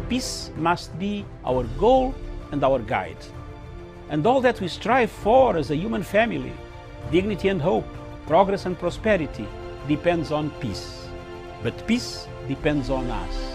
peace must be our goal and our guide. And all that we strive for as a human family, dignity and hope, progress and prosperity, depends on peace. But peace depends on us.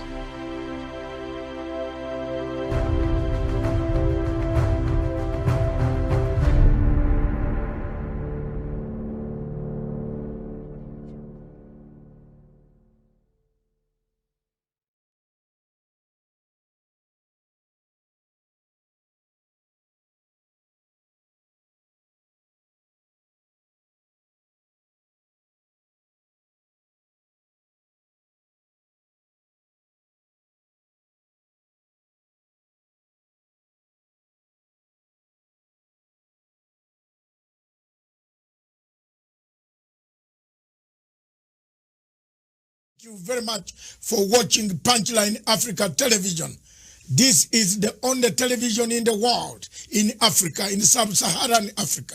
Thank you very much for watching Punchline Africa Television. This is the only television in the world, in Africa, in sub-Saharan Africa,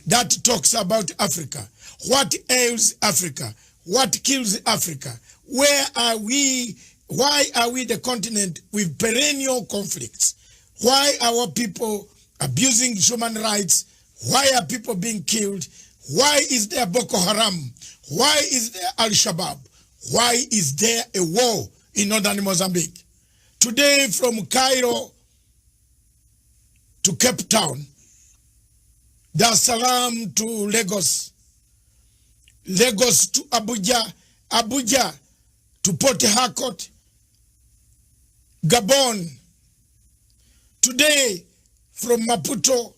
that talks about Africa. What ails Africa? What kills Africa? Where are we? Why are we the continent with perennial conflicts? Why are our people abusing human rights? Why are people being killed? Why is there Boko Haram? Why is there Al-Shabaab? Why is there a war in northern Mozambique? Today, from Cairo to Cape Town, Dar es Salaam to Lagos, Lagos to Abuja, Abuja to Port Harcourt, Gabon. Today, from Maputo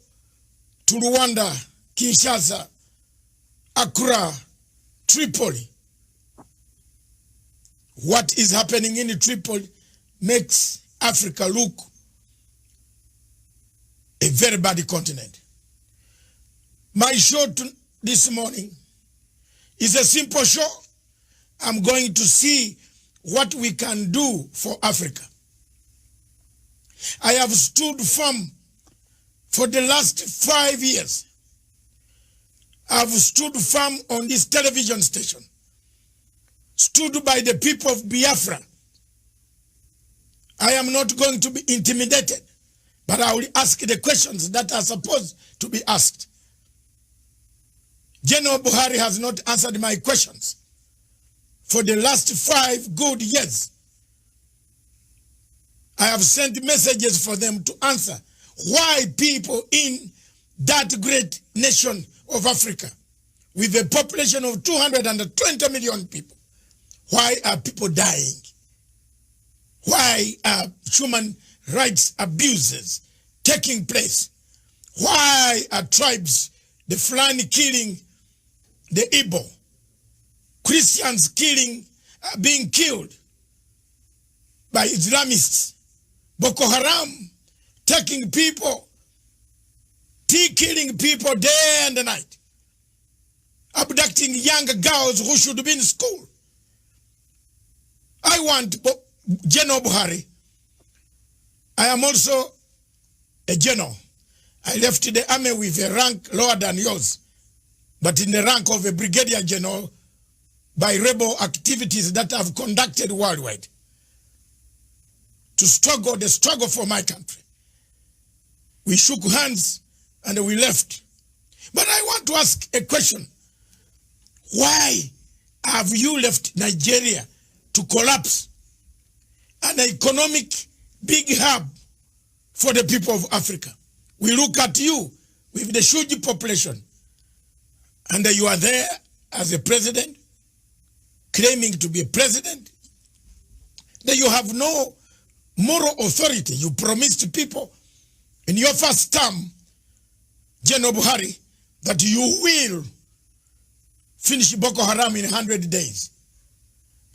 to Rwanda, Kinshasa, Accra, Tripoli. What is happening in Tripoli makes Africa look a very bad continent. My show this morning is a simple show. I'm going to see what we can do for Africa. I have stood firm for the last 5 years. I've stood firm on this television station, stood by the people of Biafra. I am not going to be intimidated, but I will ask the questions that are supposed to be asked. General Buhari has not answered my questions for the last 5 good years. I have sent messages for them to answer why people in that great nation of Africa, with a population of 220 million people, why are people dying? Why are human rights abuses taking place? Why are tribes, the Fulani killing the Igbo, Christians being killed by Islamists, Boko Haram taking people, killing people day and night, abducting young girls who should be in school? I want General Buhari. I am also a general. I left the army with a rank lower than yours, but in the rank of a brigadier general by rebel activities that I've conducted worldwide to struggle, the struggle for my country. We shook hands and we left. But I want to ask a question. Why have you left Nigeria to collapse, an economic big hub for the people of Africa? We look at you with the huge population, and you are there as a president, claiming to be a president. That you have no moral authority. You promised people in your first term, General Buhari, that you will finish Boko Haram in 100 days.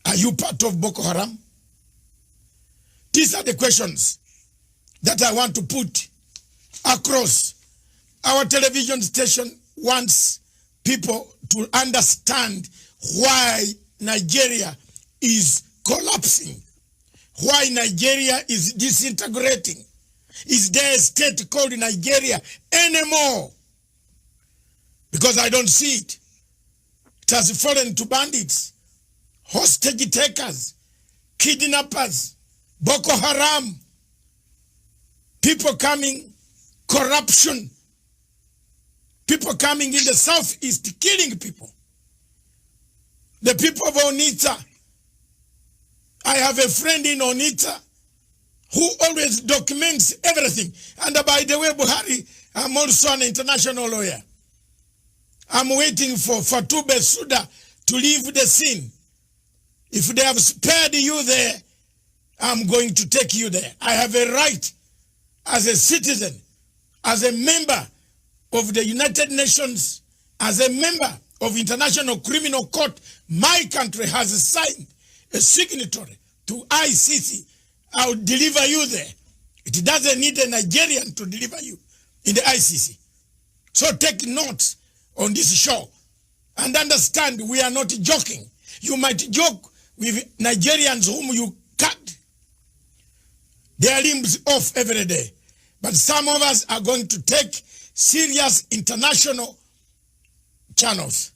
Are you part of Boko Haram? These are the questions that I want to put across. Our television station wants people to understand why Nigeria is collapsing, why Nigeria is disintegrating. Is there a state called Nigeria anymore? Because I don't see it. It has fallen to bandits, hostage takers, kidnappers, Boko Haram, people coming, corruption, people coming in the southeast, killing people. The people of Onitsha, I have a friend in Onitsha who always documents everything. And by the way, Buhari, I'm also an international lawyer. I'm waiting for Fatou Bensouda to leave the scene. If they have spared you there, I'm going to take you there. I have a right as a citizen, as a member of the United Nations, as a member of International Criminal Court. My country has signed a signatory to ICC. I'll deliver you there. It doesn't need a Nigerian to deliver you in the ICC. So take notes on this show and understand we are not joking. You might joke with Nigerians whom you cut their limbs off every day. But some of us are going to take serious international channels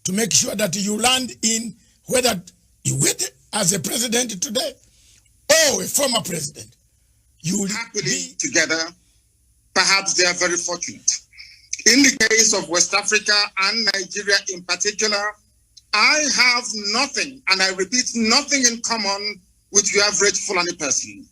to make sure that you land in whether you wait as a president today or a former president. You will happily together. Perhaps they are very fortunate. In the case of West Africa and Nigeria in particular, I have nothing, and I repeat, nothing in common with your average Fulani person.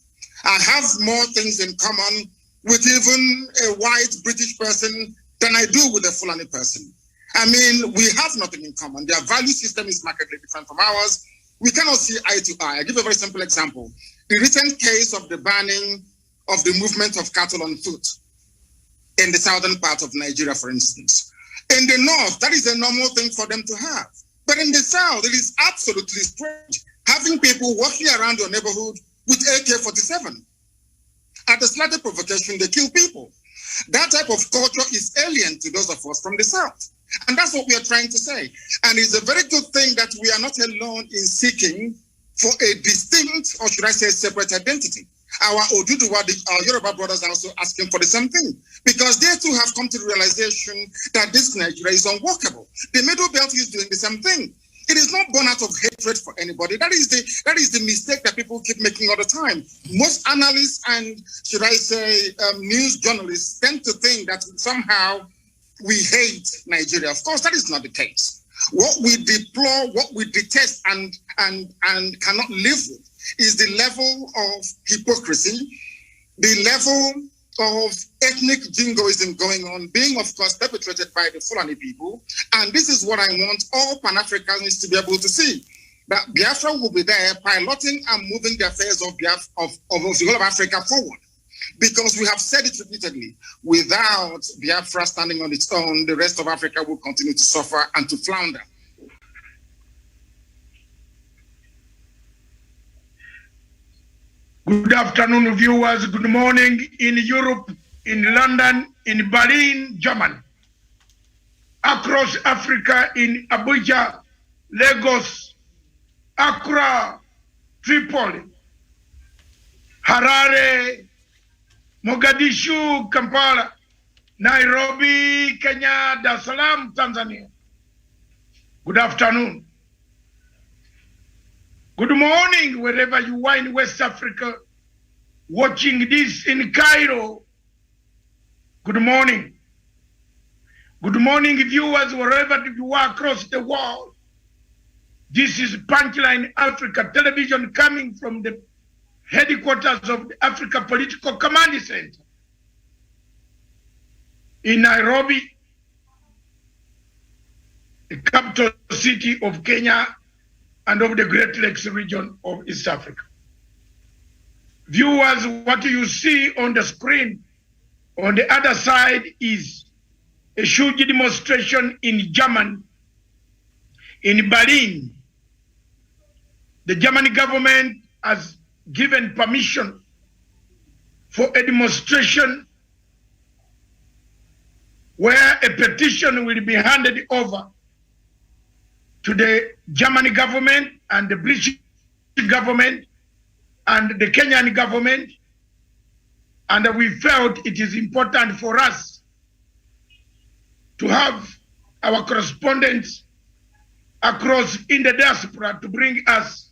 I have more things in common with even a white British person than I do with a Fulani person. I mean, we have nothing in common. Their value system is markedly different from ours. We cannot see eye to eye. I give a very simple example. The recent case of the banning of the movement of cattle on foot in the southern part of Nigeria, for instance. In the north, that is a normal thing for them to have. But in the south, it is absolutely strange having people walking around your neighborhood with AK-47. At the slightest provocation, they kill people. That type of culture is alien to those of us from the south. And that's what we are trying to say. And it's a very good thing that we are not alone in seeking for a distinct, or should I say separate identity. Our Oduduwa, our Yoruba brothers are also asking for the same thing, because they too have come to the realization that this Nigeria is unworkable. The Middle Belt is doing the same thing. It is not born out of hatred for anybody. That is the mistake that people keep making all the time. Most analysts and, should I say, news journalists tend to think that somehow we hate Nigeria. Of course, that is not the case. What we deplore, what we detest and cannot live with is the level of hypocrisy, the level of ethnic jingoism going on, being, of course, perpetrated by the Fulani people. And this is what I want all Pan-Africans to be able to see, that Biafra will be there piloting and moving the affairs of the whole of Africa forward. Because we have said it repeatedly, without Biafra standing on its own, the rest of Africa will continue to suffer and to flounder. Good afternoon, viewers. Good morning in Europe, in London, in Berlin, Germany. Across Africa, in Abuja, Lagos, Accra, Tripoli, Harare, Mogadishu, Kampala, Nairobi, Kenya, Dar es Salaam, Tanzania. Good afternoon. Good morning, wherever you are in West Africa, watching this in Cairo. Good morning. Good morning, viewers, wherever you are across the world. This is Punchline Africa Television coming from the headquarters of the Africa Political Command Center in Nairobi, the capital city of Kenya and of the Great Lakes region of East Africa. Viewers, what you see on the screen on the other side is a huge demonstration in Germany, in Berlin. The German government has given permission for a demonstration where a petition will be handed over to the German government and the British government and the Kenyan government. And we felt it is important for us to have our correspondents across in the diaspora to bring us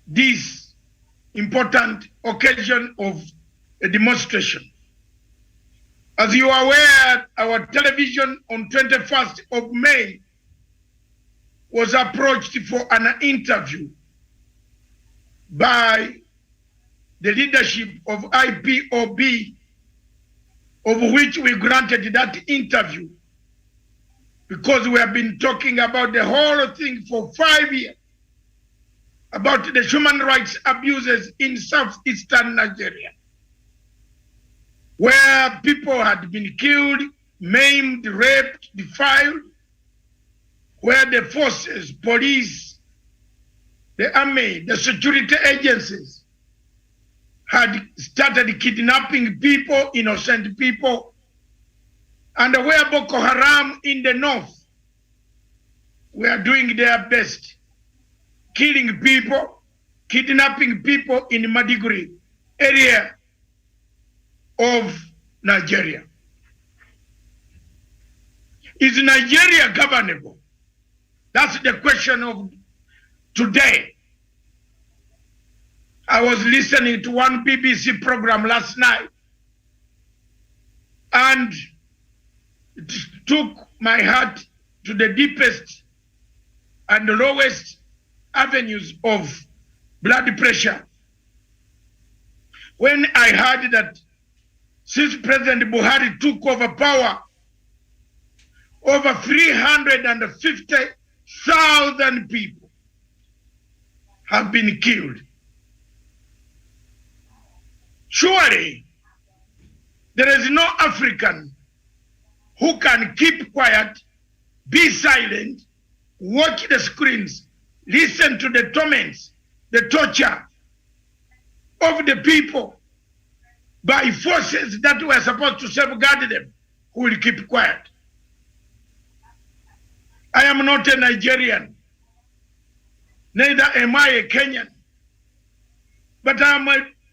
this important occasion of a demonstration. As you are aware, our television on 21st of May was approached for an interview by the leadership of IPOB, of which we granted that interview because we have been talking about the whole thing for 5 years, about the human rights abuses in southeastern Nigeria, where people had been killed, maimed, raped, defiled, where the forces, police, the army, the security agencies had started kidnapping people, innocent people, and where Boko Haram in the north were doing their best, killing people, kidnapping people in Maiduguri area of Nigeria. Is Nigeria governable? That's the question of today. I was listening to one BBC program last night, and it took my heart to the deepest and the lowest avenues of blood pressure when I heard that since President Buhari took over power, over 350,000 people have been killed. Surely, there is no African who can keep quiet, be silent, watch the screens, listen to the torments, the torture of the people by forces that were supposed to safeguard them, who will keep quiet. I am not a Nigerian, neither am I a Kenyan, but I am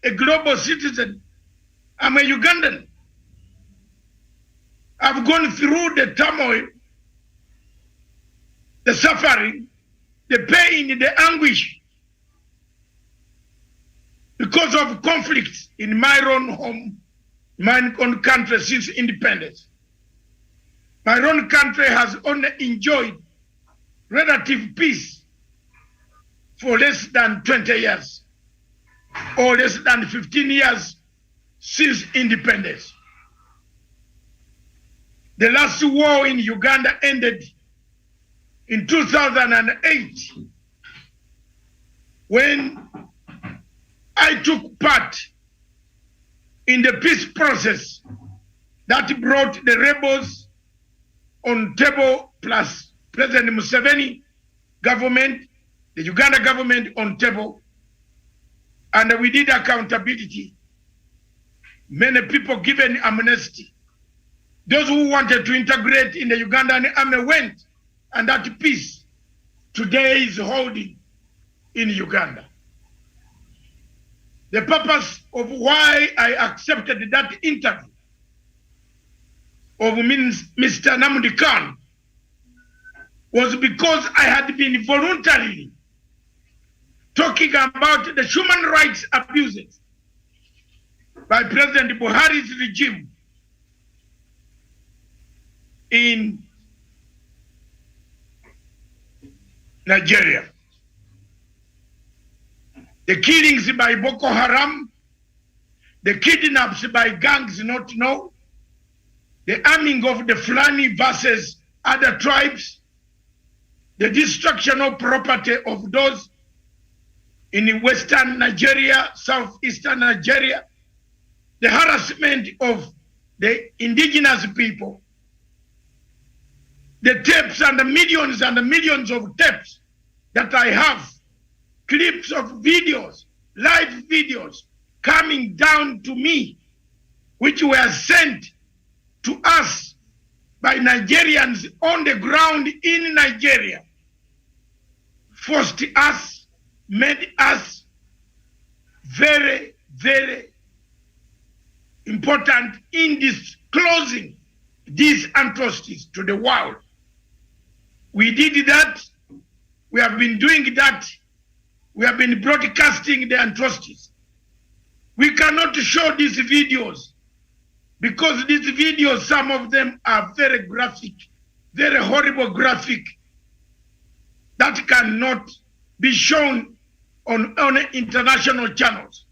a global citizen. I'm a Ugandan. I've gone through the turmoil, the suffering, the pain, the anguish because of conflicts in my own home, my own country since independence. My own country has only enjoyed relative peace for less than 20 years or less than 15 years since independence. The last war in Uganda ended in 2008 when I took part in the peace process that brought the rebels on table plus President Museveni government, the Uganda government on table, and we did accountability. Many people given amnesty. Those who wanted to integrate in the Ugandan army went, and that peace today is holding in Uganda. The purpose of why I accepted that interview of Mr. Namdi Khan was because I had been voluntarily talking about the human rights abuses by President Buhari's regime in Nigeria. The killings by Boko Haram, the kidnaps by gangs not known, the arming of the Fulani versus other tribes, the destruction of property of those in western Nigeria, southeastern Nigeria, the harassment of the indigenous people, the tapes and the millions of tapes that I have, clips of videos, live videos coming down to me, which were sent to us by Nigerians on the ground in Nigeria, forced us, made us very, very important in disclosing these atrocities to the world. We did that. We have been doing that. We have been broadcasting the atrocities We cannot show these videos because these videos, some of them are very graphic, very horrible graphic that cannot be shown on international channels.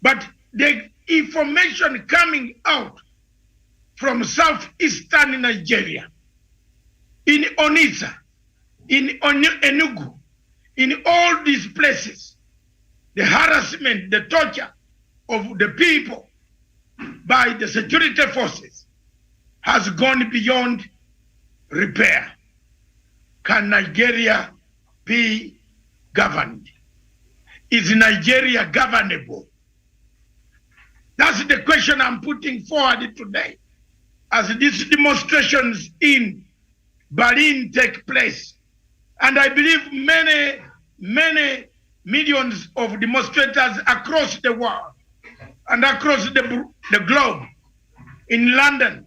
But the information coming out from southeastern Nigeria, in Onitsha, in Enugu, in all these places, the harassment, the torture of the people by the security forces has gone beyond repair. Can Nigeria be governed? Is Nigeria governable? That's the question I'm putting forward today. As these demonstrations in Berlin take place, and I believe many millions of demonstrators across the world and across the globe, in London,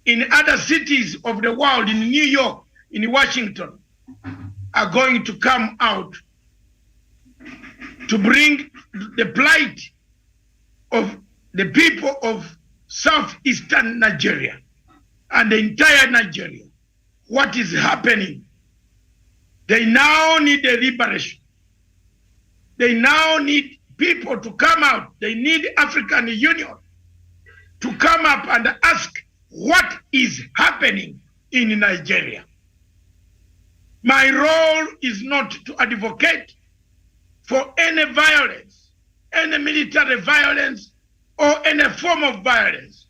in other cities of the world, in New York, in Washington, are going to come out to bring the plight of the people of southeastern Nigeria and the entire Nigeria. What is happening? They now need a liberation. They now need people to come out. They need African Union to come up and ask what is happening in Nigeria. My role is not to advocate for any violence, any military violence, or any form of violence.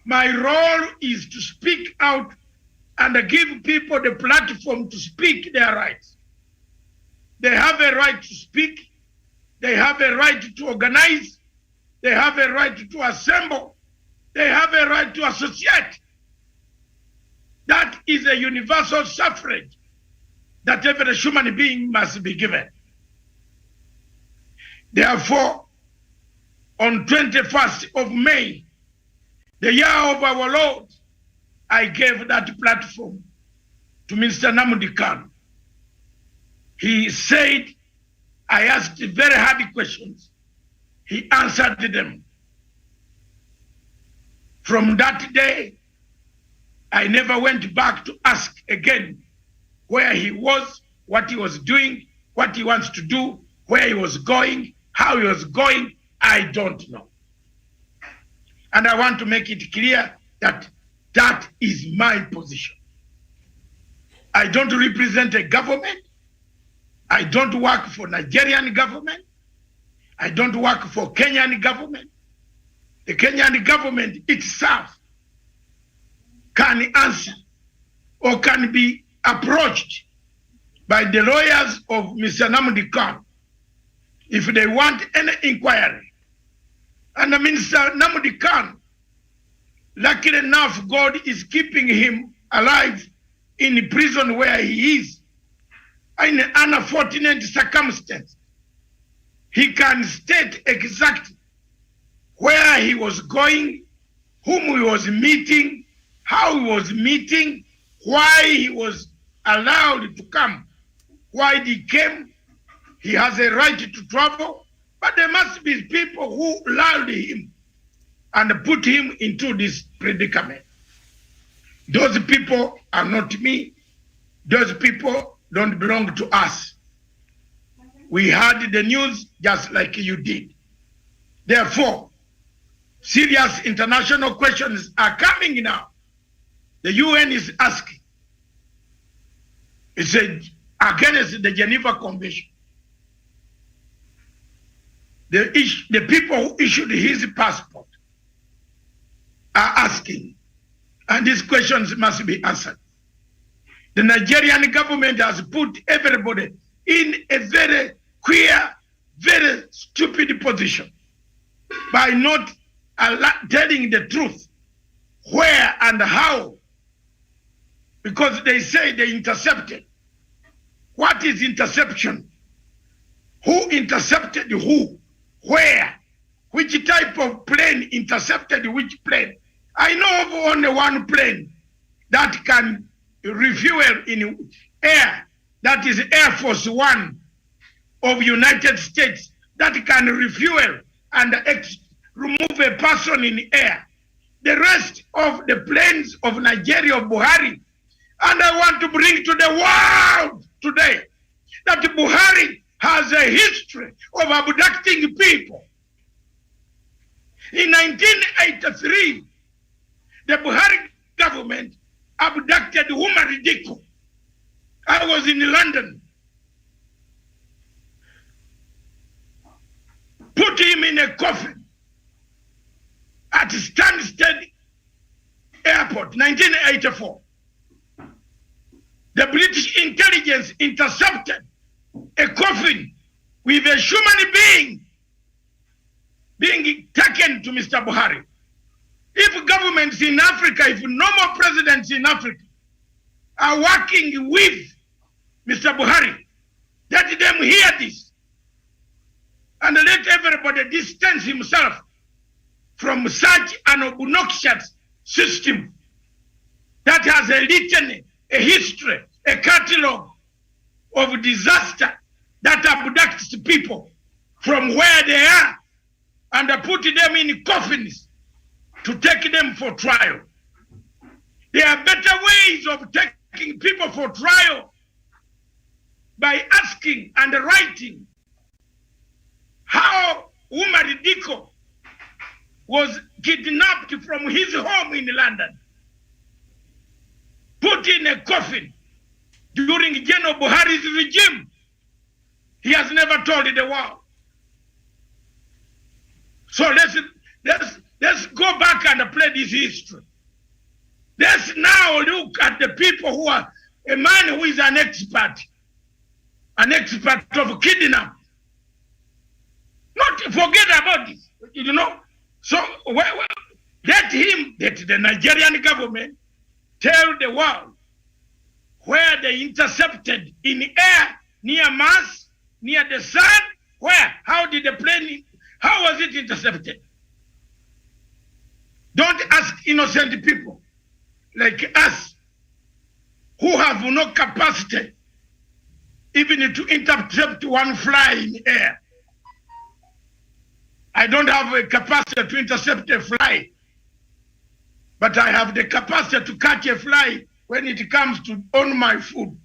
My role is to speak out and give people the platform to speak their rights. They have a right to speak. They have a right to organize. They have a right to assemble. They have a right to associate. That is a universal suffrage that every human being must be given. Therefore, on 21st of May, the year of our Lord, I gave that platform to Mr. Nnamdi Kanu. He said, I asked very hard questions. He answered them. From that day, I never went back to ask again where he was, what he was doing, what he wants to do, where he was going, how he was going. I don't know. And I want to make it clear that that is my position. I don't represent a government. I don't work for Nigerian government. I don't work for Kenyan government. The Kenyan government itself can answer or can be approached by the lawyers of Mr. Nnamdi Kanu if they want any inquiry. And Mr. Nnamdi Kanu, luckily enough, God is keeping him alive in prison where he is. In an unfortunate circumstance, he can state exactly where he was going, whom he was meeting, how he was meeting, why he was allowed to come, why he came. He has a right to travel, but there must be people who allowed him and put him into this predicament. Those people are not me. Those people don't belong to us. We heard the news just like you did. Therefore, serious international questions are coming now. The UN is asking. It's against the Geneva Convention. The people who issued his passport are asking, and these questions must be answered. The Nigerian government has put everybody in a very queer, very stupid position by not telling the truth, where and how, because they say they intercepted. What is interception? Who intercepted who? Where? Which type of plane intercepted which plane? I know of only one plane that can refuel in air. That is Air Force One of United States that can refuel and remove a person in the air. The rest of the planes of Nigeria, of Buhari. And I want to bring to the world today that Buhari has a history of abducting people. In 1983, the Buhari government abducted Umar Diko. I was in London. Put him in a coffin at Stansted Airport, 1984. The British intelligence intercepted a coffin with a human being being taken to Mr. Buhari. If governments in Africa, if normal presidents in Africa are working with Mr. Buhari, let them hear this and let everybody distance himself from such an obnoxious system that has a litany, a history, a catalogue of disaster that abducts people from where they are and put them in coffins to take them for trial. There are better ways of taking people for trial by asking and writing how Umar Diko was kidnapped from his home in London, put in a coffin during General Buhari's regime. He has never told the world. So let's go back and play this history. Let's now look at the people who are a man who is an expert of kidnapping. Not forget about this, you know. So let the Nigerian government tell the world where they intercepted in the air, near Mars, near the sun, where? How did the plane, how was it intercepted? Don't ask innocent people like us who have no capacity even to intercept one fly in the air. I don't have a capacity to intercept a fly, but I have the capacity to catch a fly when it comes to on my food.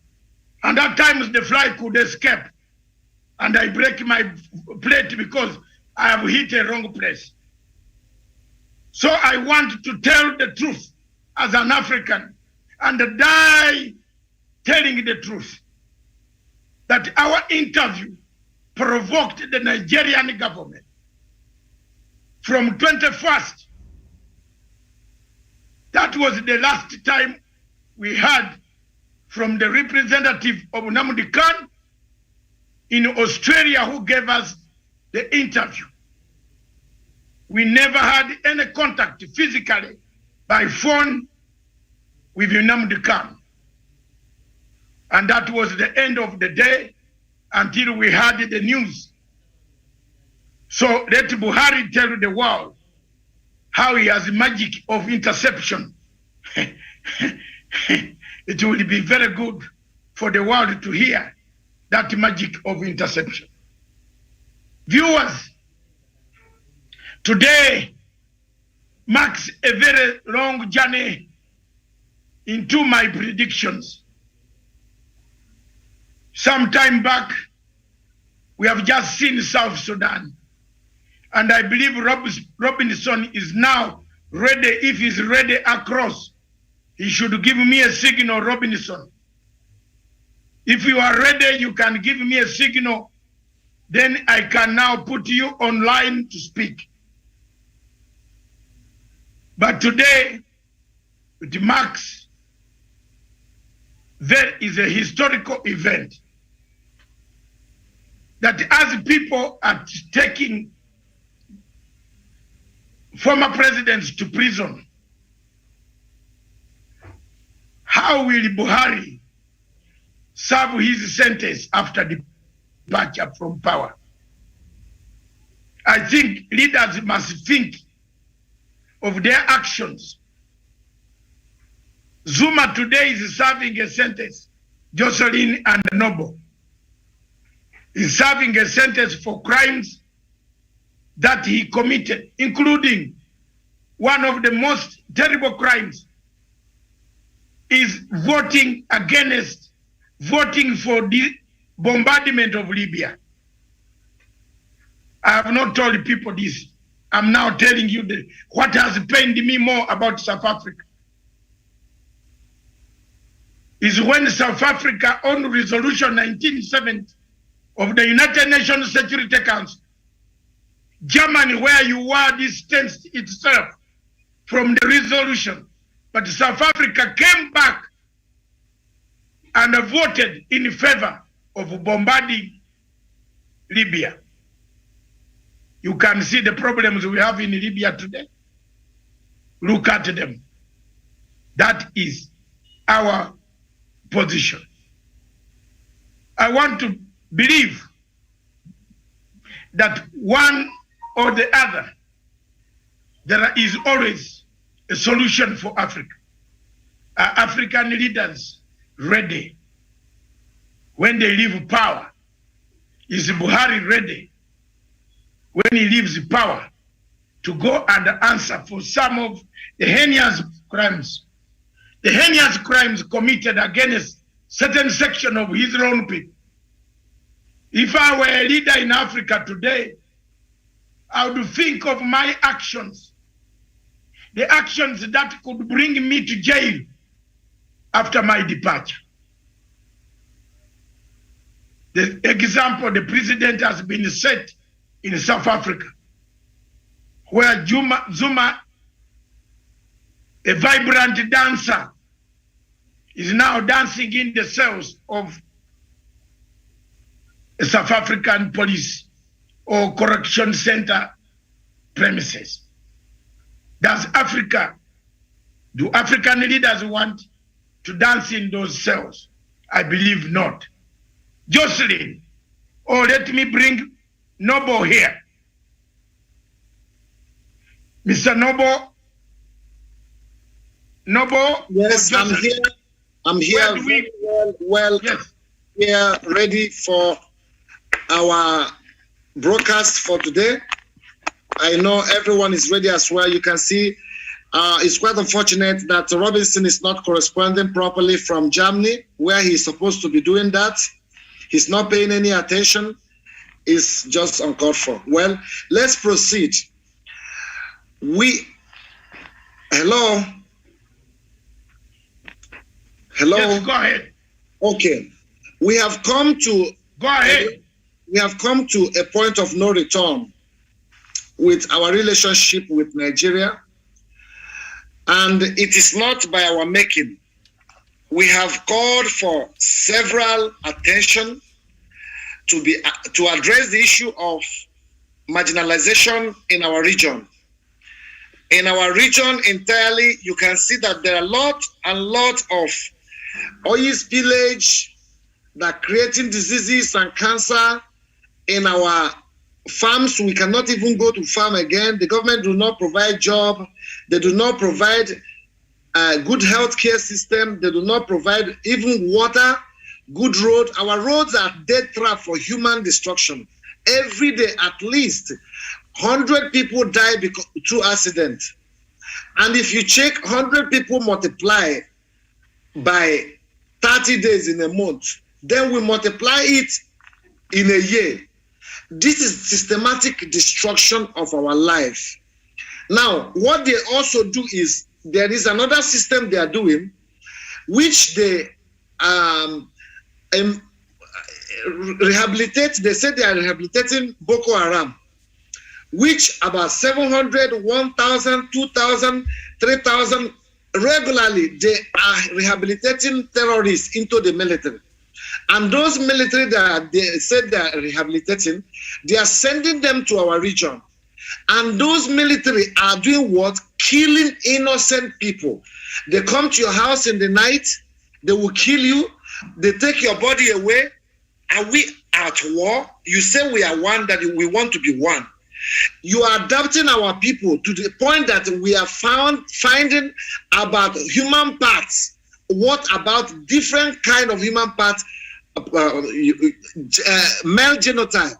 And at times the fly could escape and I break my plate because I have hit a wrong place. So I want to tell the truth as an African and die telling the truth that our interview provoked the Nigerian government. From 21st, that was the last time we heard from the representative of Nnamdi Kanu in Australia who gave us the interview. We never had any contact physically by phone with Nnamdi Kanu. And that was the end of the day until we heard the news. So let Buhari tell the world how he has magic of interception. It will be very good for the world to hear that magic of interception. Viewers, today marks a very long journey into my predictions. Some time back, we have just seen South Sudan. And I believe Robinson is now ready. If he's ready across, he should give me a signal, Robinson. If you are ready, you can give me a signal. Then I can now put you online to speak. But today, it marks, there is a historical event that as people are taking former presidents to prison, how will Buhari serve his sentence after departure from power? I think leaders must think of their actions. Zuma today is serving a sentence, Jocelyn and Noble. is serving a sentence for crimes that he committed, including one of the most terrible crimes is voting for the bombardment of Libya. I have not told people this. I'm now telling you what has pained me more about South Africa is when South Africa on Resolution 1970 of the United Nations Security Council, Germany, where you were, distanced itself from the resolution, but South Africa came back and voted in favor of bombarding Libya. You can see the problems we have in Libya today. Look at them. That is our position. I want to believe that one or the other, there is always a solution for Africa. Are African leaders ready? When they leave power, is Buhari ready? When he leaves power, to go and answer for some of the heinous crimes. The heinous crimes committed against certain section of his own people. If I were a leader in Africa today, I would think of my actions, the actions that could bring me to jail after my departure. The example the president has been set in South Africa, where Zuma, a vibrant dancer, is now dancing in the cells of a South African police or correction center premises. Do African leaders want to dance in those cells? I believe not. Jocelyn, let me bring Noble here. Mr. Noble? Yes, I'm here. I'm here. Yes. We are ready for our broadcast for today. I know everyone is ready as well. You can see it's quite unfortunate that Robinson is not corresponding properly from Germany, where he's supposed to be doing that. He's not paying any attention. It's just uncalled for. Well, let's proceed. Hello? Yes, go ahead. Okay. We have come to a point of no return with our relationship with Nigeria, and it is not by our making. We have called for several attention to address the issue of marginalization in our region. In our region entirely, you can see that there are a lot of oil spillage that are creating diseases and cancer in our farms. We cannot even go to farm again. The government do not provide job. They do not provide a good healthcare system. They do not provide even water, good road. Our roads are dead trap for human destruction. Every day, at least 100 people die through accident. And if you check 100 people multiply by 30 days in a month, then we multiply it in a year. This is systematic destruction of our life. Now, what they also do is, there is another system they are doing, which they rehabilitate. They say they are rehabilitating Boko Haram, which about 700, 1,000, 2,000, 3,000, regularly they are rehabilitating terrorists into the military. And those military that they said they are rehabilitating, they are sending them to our region. And those military are doing what? Killing innocent people. They come to your house in the night, they will kill you, they take your body away. Are we at war? You say we are one, that we want to be one. You are adapting our people to the point that we are finding about human parts. What about different kind of human parts male genotype,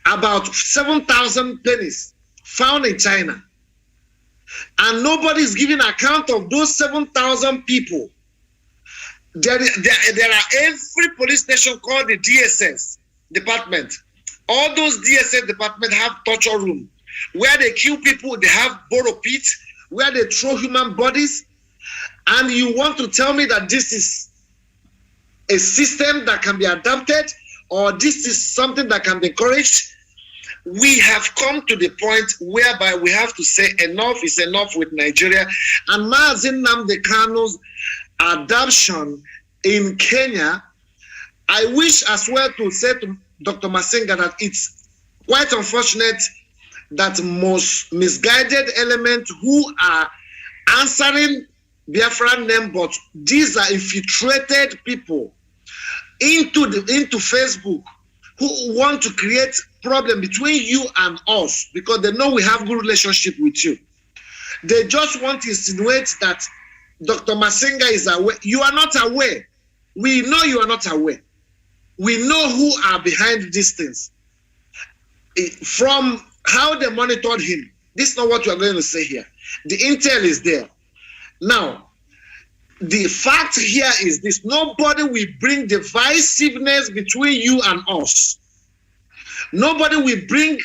about 7,000 penis found in China. And nobody is giving account of those 7,000 people. There are every police station called the DSS department. All those DSS departments have torture room where they kill people. They have borrow pits where they throw human bodies. And you want to tell me that this is a system that can be adapted, or this is something that can be encouraged? We have come to the point whereby we have to say enough is enough with Nigeria. And Mazi Nnamdi Kanu's adoption in Kenya, I wish as well to say to Dr. Masinga that it's quite unfortunate that most misguided elements who are answering Biafran name, but these are infiltrated people into Facebook who want to create problem between you and us because they know we have good relationship with you. They just want to insinuate that Dr. Masinga is aware. You are not aware. We know you are not aware. We know who are behind these things. From how they monitored him, this is not what we are going to say here. The intel is there. Now, the fact here is this: nobody will bring divisiveness between you and us. Nobody will bring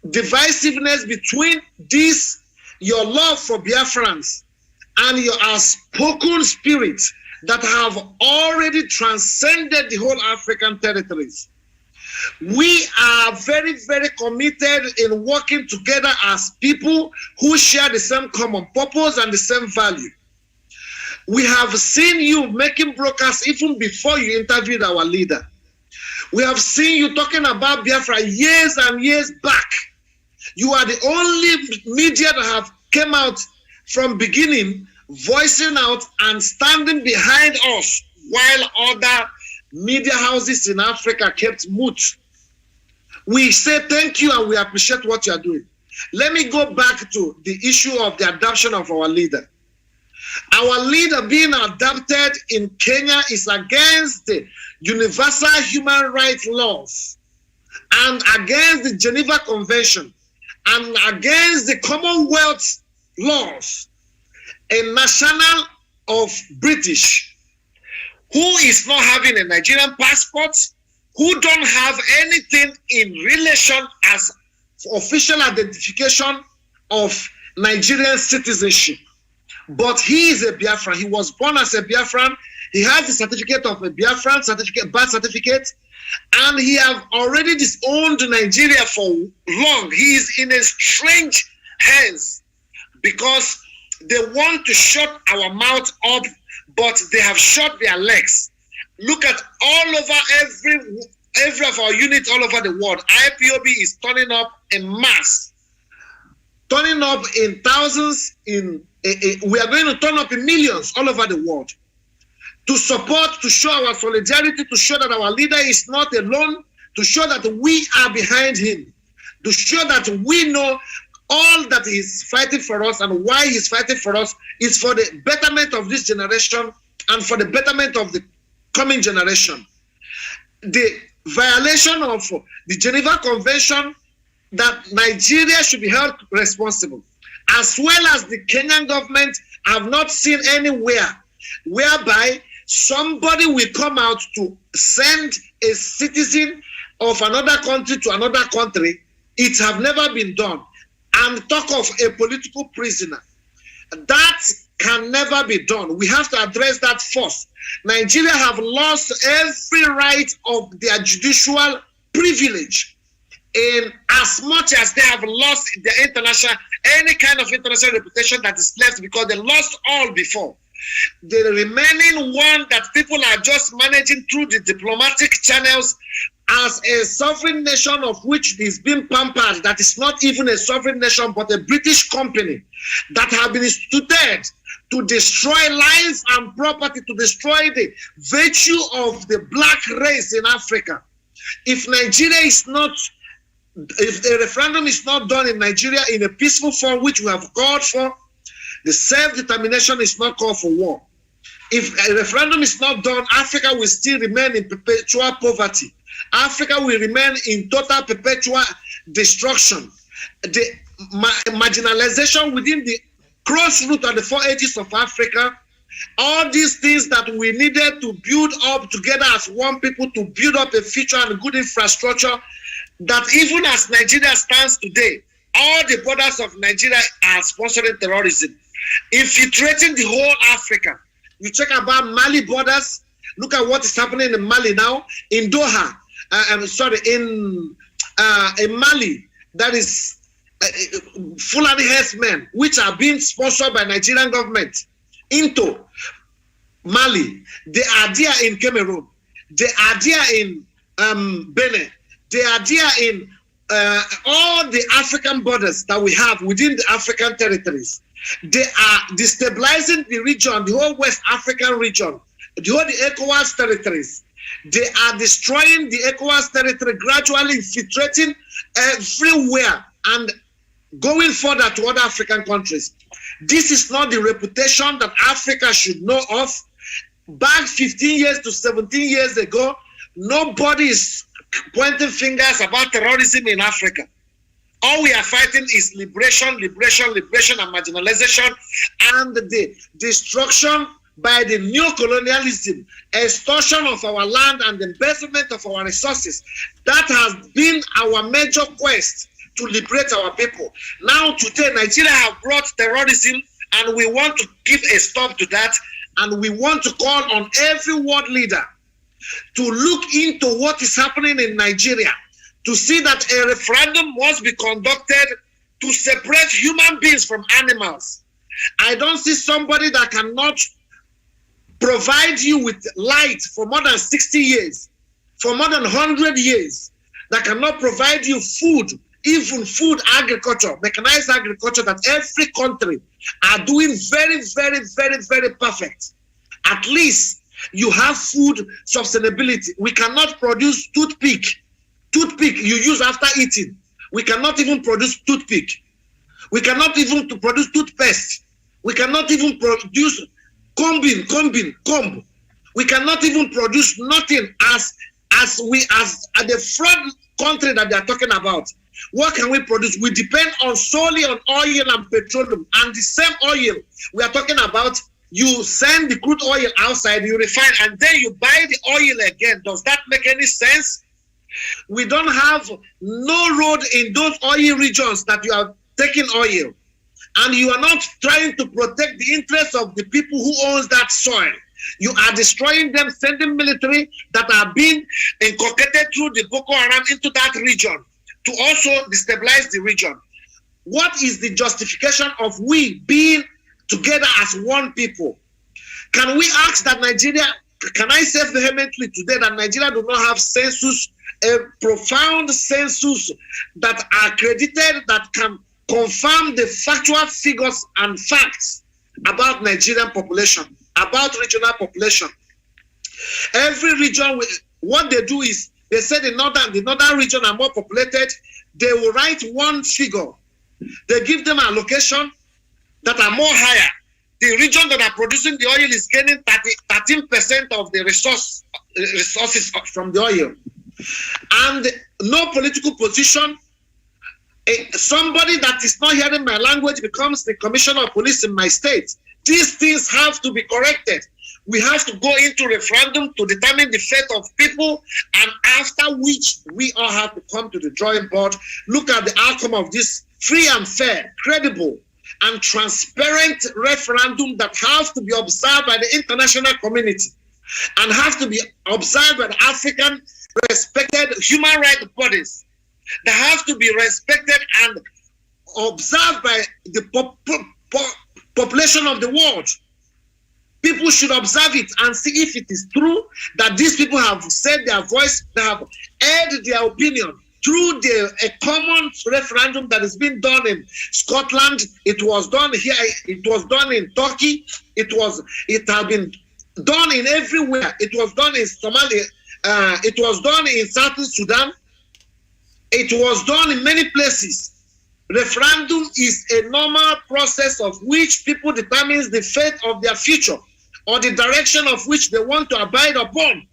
divisiveness between this, your love for Biafrans, and your outspoken spirit that have already transcended the whole African territories. We are very, very committed in working together as people who share the same common purpose and the same value. We have seen you making broadcasts even before you interviewed our leader. We have seen you talking about Biafra years and years back. You are the only media that have came out from beginning, voicing out and standing behind us, while other media houses in Africa kept mute. We say thank you and we appreciate what you are doing. Let me go back to the issue of the adoption of our leader. Our leader being adopted in Kenya is against the universal human rights laws and against the Geneva Convention and against the Commonwealth laws. A national of British who is not having a Nigerian passport, who don't have anything in relation as official identification of Nigerian citizenship. But he is a Biafran. He was born as a Biafran. He has the certificate of a Biafran, birth certificate, and he have already disowned Nigeria for long. He is in a strange hands because they want to shut our mouth up, but they have shut their legs. Look at all over every of our units all over the world. IPOB is turning up in mass, turning up in thousands. We are going to turn up in millions all over the world to support, to show our solidarity, to show that our leader is not alone, to show that we are behind him, to show that we know all that he's fighting for us, and why he's fighting for us is for the betterment of this generation and for the betterment of the coming generation. The violation of the Geneva Convention, that Nigeria should be held responsible, as well as the Kenyan government, have not seen anywhere whereby somebody will come out to send a citizen of another country to another country. It have never been done. And talk of a political prisoner. That can never be done. We have to address that first. Nigeria have lost every right of their judicial privilege, in as much as they have lost their any kind of international reputation that is left, because they lost all before. The remaining one that people are just managing through the diplomatic channels as a sovereign nation of which is being pampered, that is not even a sovereign nation but a British company that have been instituted to destroy lives and property, to destroy the virtue of the black race in Africa. If Nigeria is not, if the referendum is not done in Nigeria in a peaceful form, which we have called for, the self-determination is not called for war. If a referendum is not done, Africa will still remain in perpetual poverty. Africa will remain in total perpetual destruction. The marginalization within the crossroot of the 4 edges of Africa, all these things that we needed to build up together as one people to build up a future and good infrastructure, that even as Nigeria stands today, all the borders of Nigeria are sponsoring terrorism, infiltrating the whole Africa. You check about Mali borders, look at what is happening in Mali now, in Doha, in Mali, that is Fulani herdsmen, which are being sponsored by Nigerian government into Mali. They are there in Cameroon. They are there in Benin. They are there in all the African borders that we have within the African territories. They are destabilizing the region, the whole West African region, the whole ECOWAS territories. They are destroying the ECOWAS territory, gradually infiltrating everywhere and going further to other African countries. This is not the reputation that Africa should know of. Back 15 years to 17 years ago, nobody is pointing fingers about terrorism in Africa. All we are fighting is liberation, liberation, liberation, and marginalization, and the destruction by the neo-colonialism, extortion of our land and embezzlement of our resources. That has been our major quest to liberate our people. Now today, Nigeria have brought terrorism, and we want to give a stop to that, and we want to call on every world leader to look into what is happening in Nigeria, to see that a referendum must be conducted to separate human beings from animals. I don't see somebody that cannot provide you with light for more than 60 years, for more than 100 years, that cannot provide you food, even food agriculture, mechanized agriculture that every country are doing very, very, very, very perfect. At least you have food sustainability. We cannot produce toothpick you use after eating. We cannot even produce toothpick. We cannot even produce toothpaste. We cannot even produce comb. We cannot even produce nothing as the front country that they are talking about. What can we produce? We depend solely on oil and petroleum, and the same oil we are talking about. You send the crude oil outside, you refine, and then you buy the oil again. Does that make any sense? We don't have no road in those oil regions that you are taking oil, and you are not trying to protect the interests of the people who owns that soil. You are destroying them, sending military that are being inculcated through the Boko Haram into that region to also destabilize the region. What is the justification of we being together as one people? Can we ask that Nigeria, can I say vehemently today that Nigeria do not have census, a profound census that are accredited, that can confirm the factual figures and facts about Nigerian population, about regional population? Every region, what they do is, they say the northern region are more populated. They will write one figure. They give them a location that are more higher. The region that are producing the oil is gaining 13% of the resources from the oil. And no political position. Somebody that is not hearing my language becomes the commissioner of police in my state. These things have to be corrected. We have to go into referendum to determine the fate of people, and after which we all have to come to the drawing board, look at the outcome of this free and fair, credible, and transparent referendum that has to be observed by the international community and have to be observed by the African respected human rights bodies, that have to be respected and observed by the population of the world. People should observe it and see if it is true that these people have said their voice, they have aired their opinion through a common referendum that has been done in Scotland. It was done here. It was done in Turkey. It has been done in everywhere. It was done in Somalia. It was done in Southern Sudan. It was done in many places. Referendum is a normal process of which people determines the fate of their future. or the direction of which they want to abide upon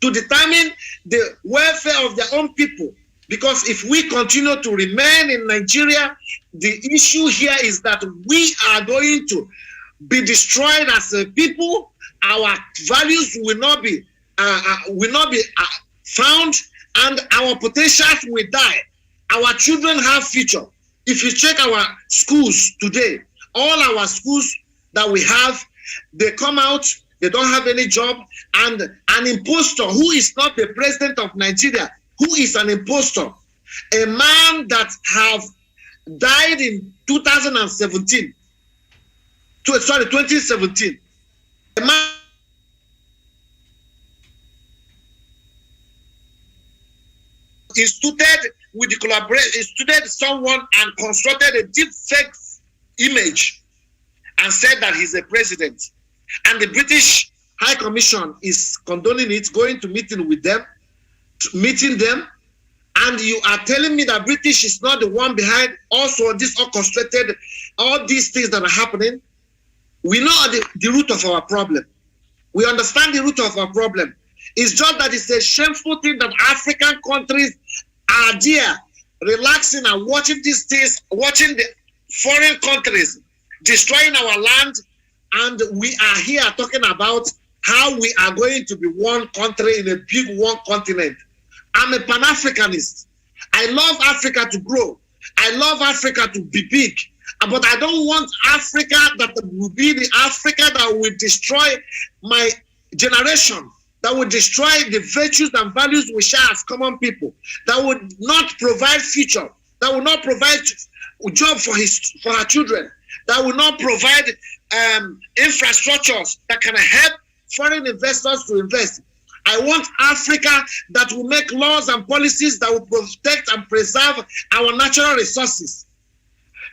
to determine the welfare of their own people. Because if we continue to remain in Nigeria, the issue here is that we are going to be destroyed as a people. Our values will not be found, and our potentials will die. Our children have future. If you check our schools today, all our schools that we have, they come out, they don't have any job, and an impostor who is not the president of Nigeria, who is an impostor, a man that have died in 2017, a man instituted with the collaboration, instituted someone and constructed a deep fake image and said that he's a president. And the British High Commission is condoning it, going to meeting them, and you are telling me that British is not the one behind also this orchestrated, all these things that are happening. We know the root of our problem. We understand the root of our problem. It's just that it's a shameful thing that African countries are there relaxing and watching these things, watching the foreign countries destroying our land, and we are here talking about how we are going to be one country in a big one continent. I'm a Pan-Africanist. I love Africa to grow. I love Africa to be big. But I don't want Africa that will be the Africa that will destroy my generation, that will destroy the virtues and values we share as common people, that would not provide future, that will not provide a job for her children, that will not provide infrastructures that can help foreign investors to invest. I want Africa that will make laws and policies that will protect and preserve our natural resources.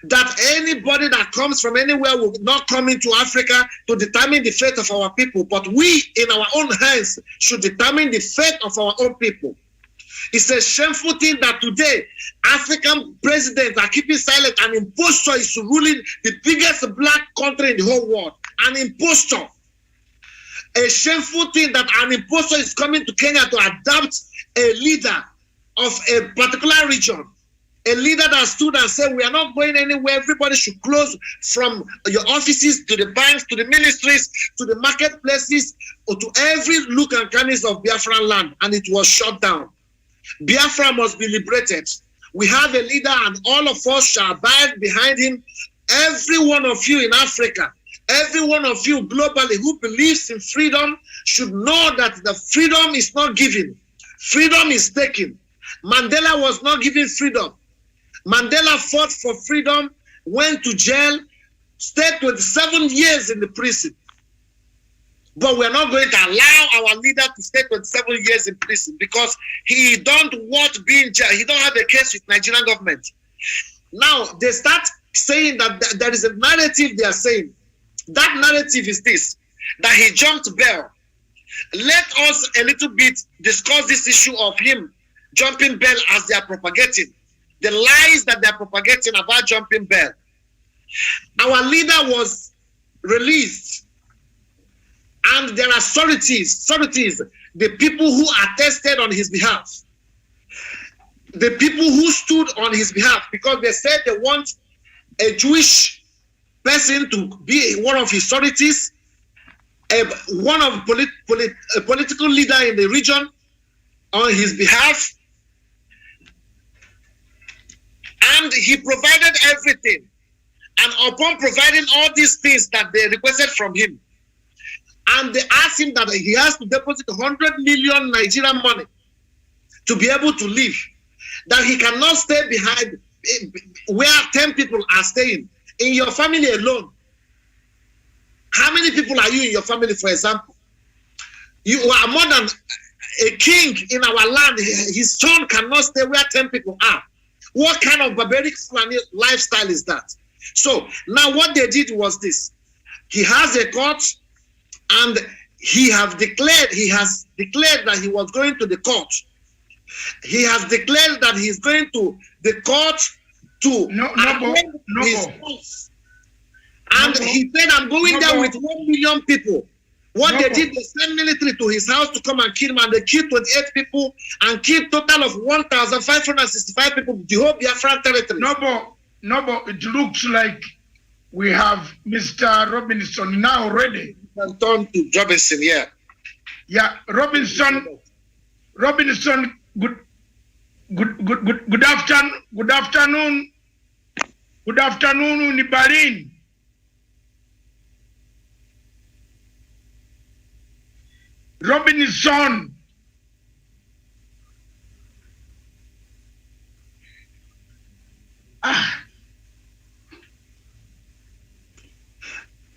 That anybody that comes from anywhere will not come into Africa to determine the fate of our people, but we in our own hands should determine the fate of our own people. It's a shameful thing that today African presidents are keeping silent. An impostor is ruling the biggest black country in the whole world. An impostor. A shameful thing that an impostor is coming to Kenya to adopt a leader of a particular region. A leader that stood and said, we are not going anywhere. Everybody should close, from your offices to the banks, to the ministries, to the marketplaces, or to every look and kindness of Biafran land. And it was shut down. Biafra must be liberated. We have a leader, and all of us shall abide behind him. Every one of you in Africa, every one of you globally who believes in freedom should know that the freedom is not given. Freedom is taken. Mandela was not given freedom. Mandela fought for freedom, went to jail, stayed 27 years in the prison. But we're not going to allow our leader to stay 27 years in prison because he don't want to be in jail. He don't have a case with Nigerian government. Now, they start saying that there is a narrative they are saying. That narrative is this, that he jumped bail. Let us a little bit discuss this issue of him jumping bail as they are propagating. The lies that they are propagating about jumping bail. Our leader was released, and there are authorities, the people who attested on his behalf, the people who stood on his behalf, because they said they want a Jewish person to be one of his authorities, a political leader in the region on his behalf. And he provided everything. And upon providing all these things that they requested from him, and they asked him that he has to deposit 100 million Nigerian money to be able to live, that he cannot stay behind where 10 people are staying. In your family alone, how many people are you in your family, for example? You are more than a king in our land. His son cannot stay where 10 people are. What kind of barbaric lifestyle is that? So now what they did was this. He has a court, and he has declared that he was going to the court. He has declared that he's going to the court to his cause. And he said, I'm going there with 1 million people. What they did, they sent military to his house to come and kill him, and they killed 28 people and killed total of 1,565 people, the whole Biafran territory. No, but it looks like we have Mr. Robinson now ready. Turn to Robinson, yeah. Yeah, Robinson, good afternoon. Good afternoon, Nibarin. Robinson.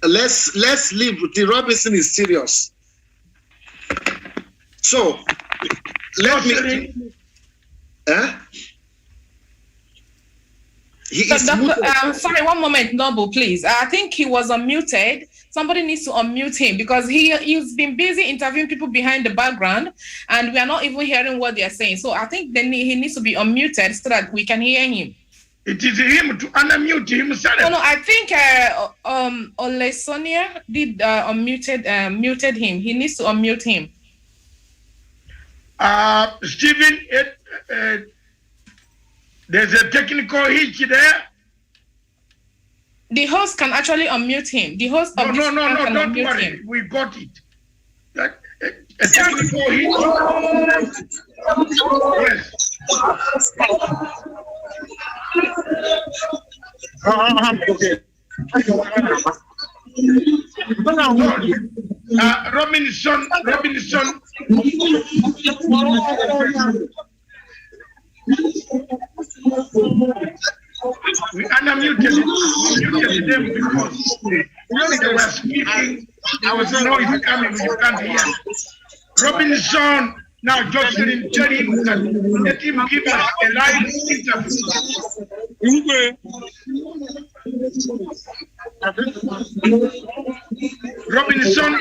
Let's leave. The Robinson is serious. So let me. Sorry, one moment, Noble, please. I think he was unmuted. Somebody needs to unmute him because he's been busy interviewing people behind the background, and we are not even hearing what they are saying. So I think he needs to be unmuted so that we can hear him. It is him to unmute himself. No, I think Ole Sonia did muted him. He needs to unmute him. Stephen, there's a technical hitch there. The host can actually unmute him. The host of No, don't worry. Him. We got it. That a technical hitch. Yes. Okay. Robinson. We unmuted them because they were speaking. There was noise coming. You can't hear. Robinson, now Jocelyn, tell him that let him give us a live interview. Robinson.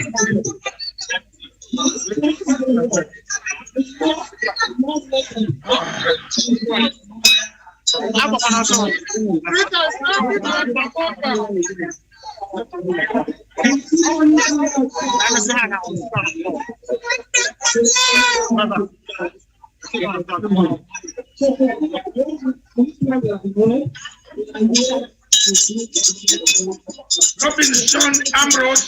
Robinson, Ambrose.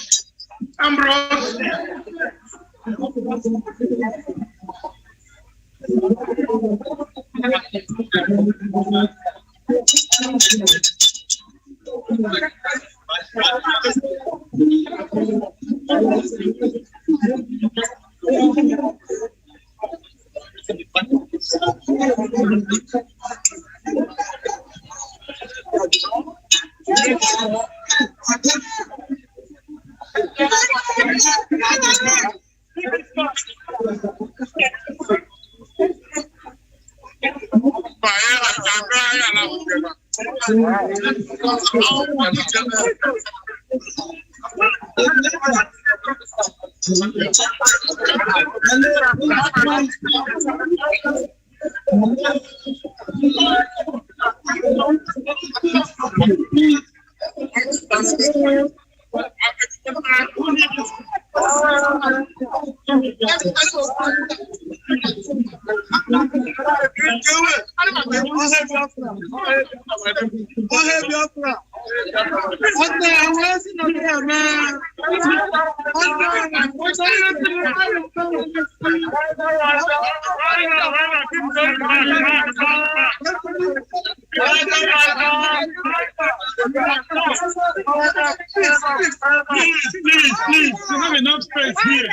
Please, you have enough space here.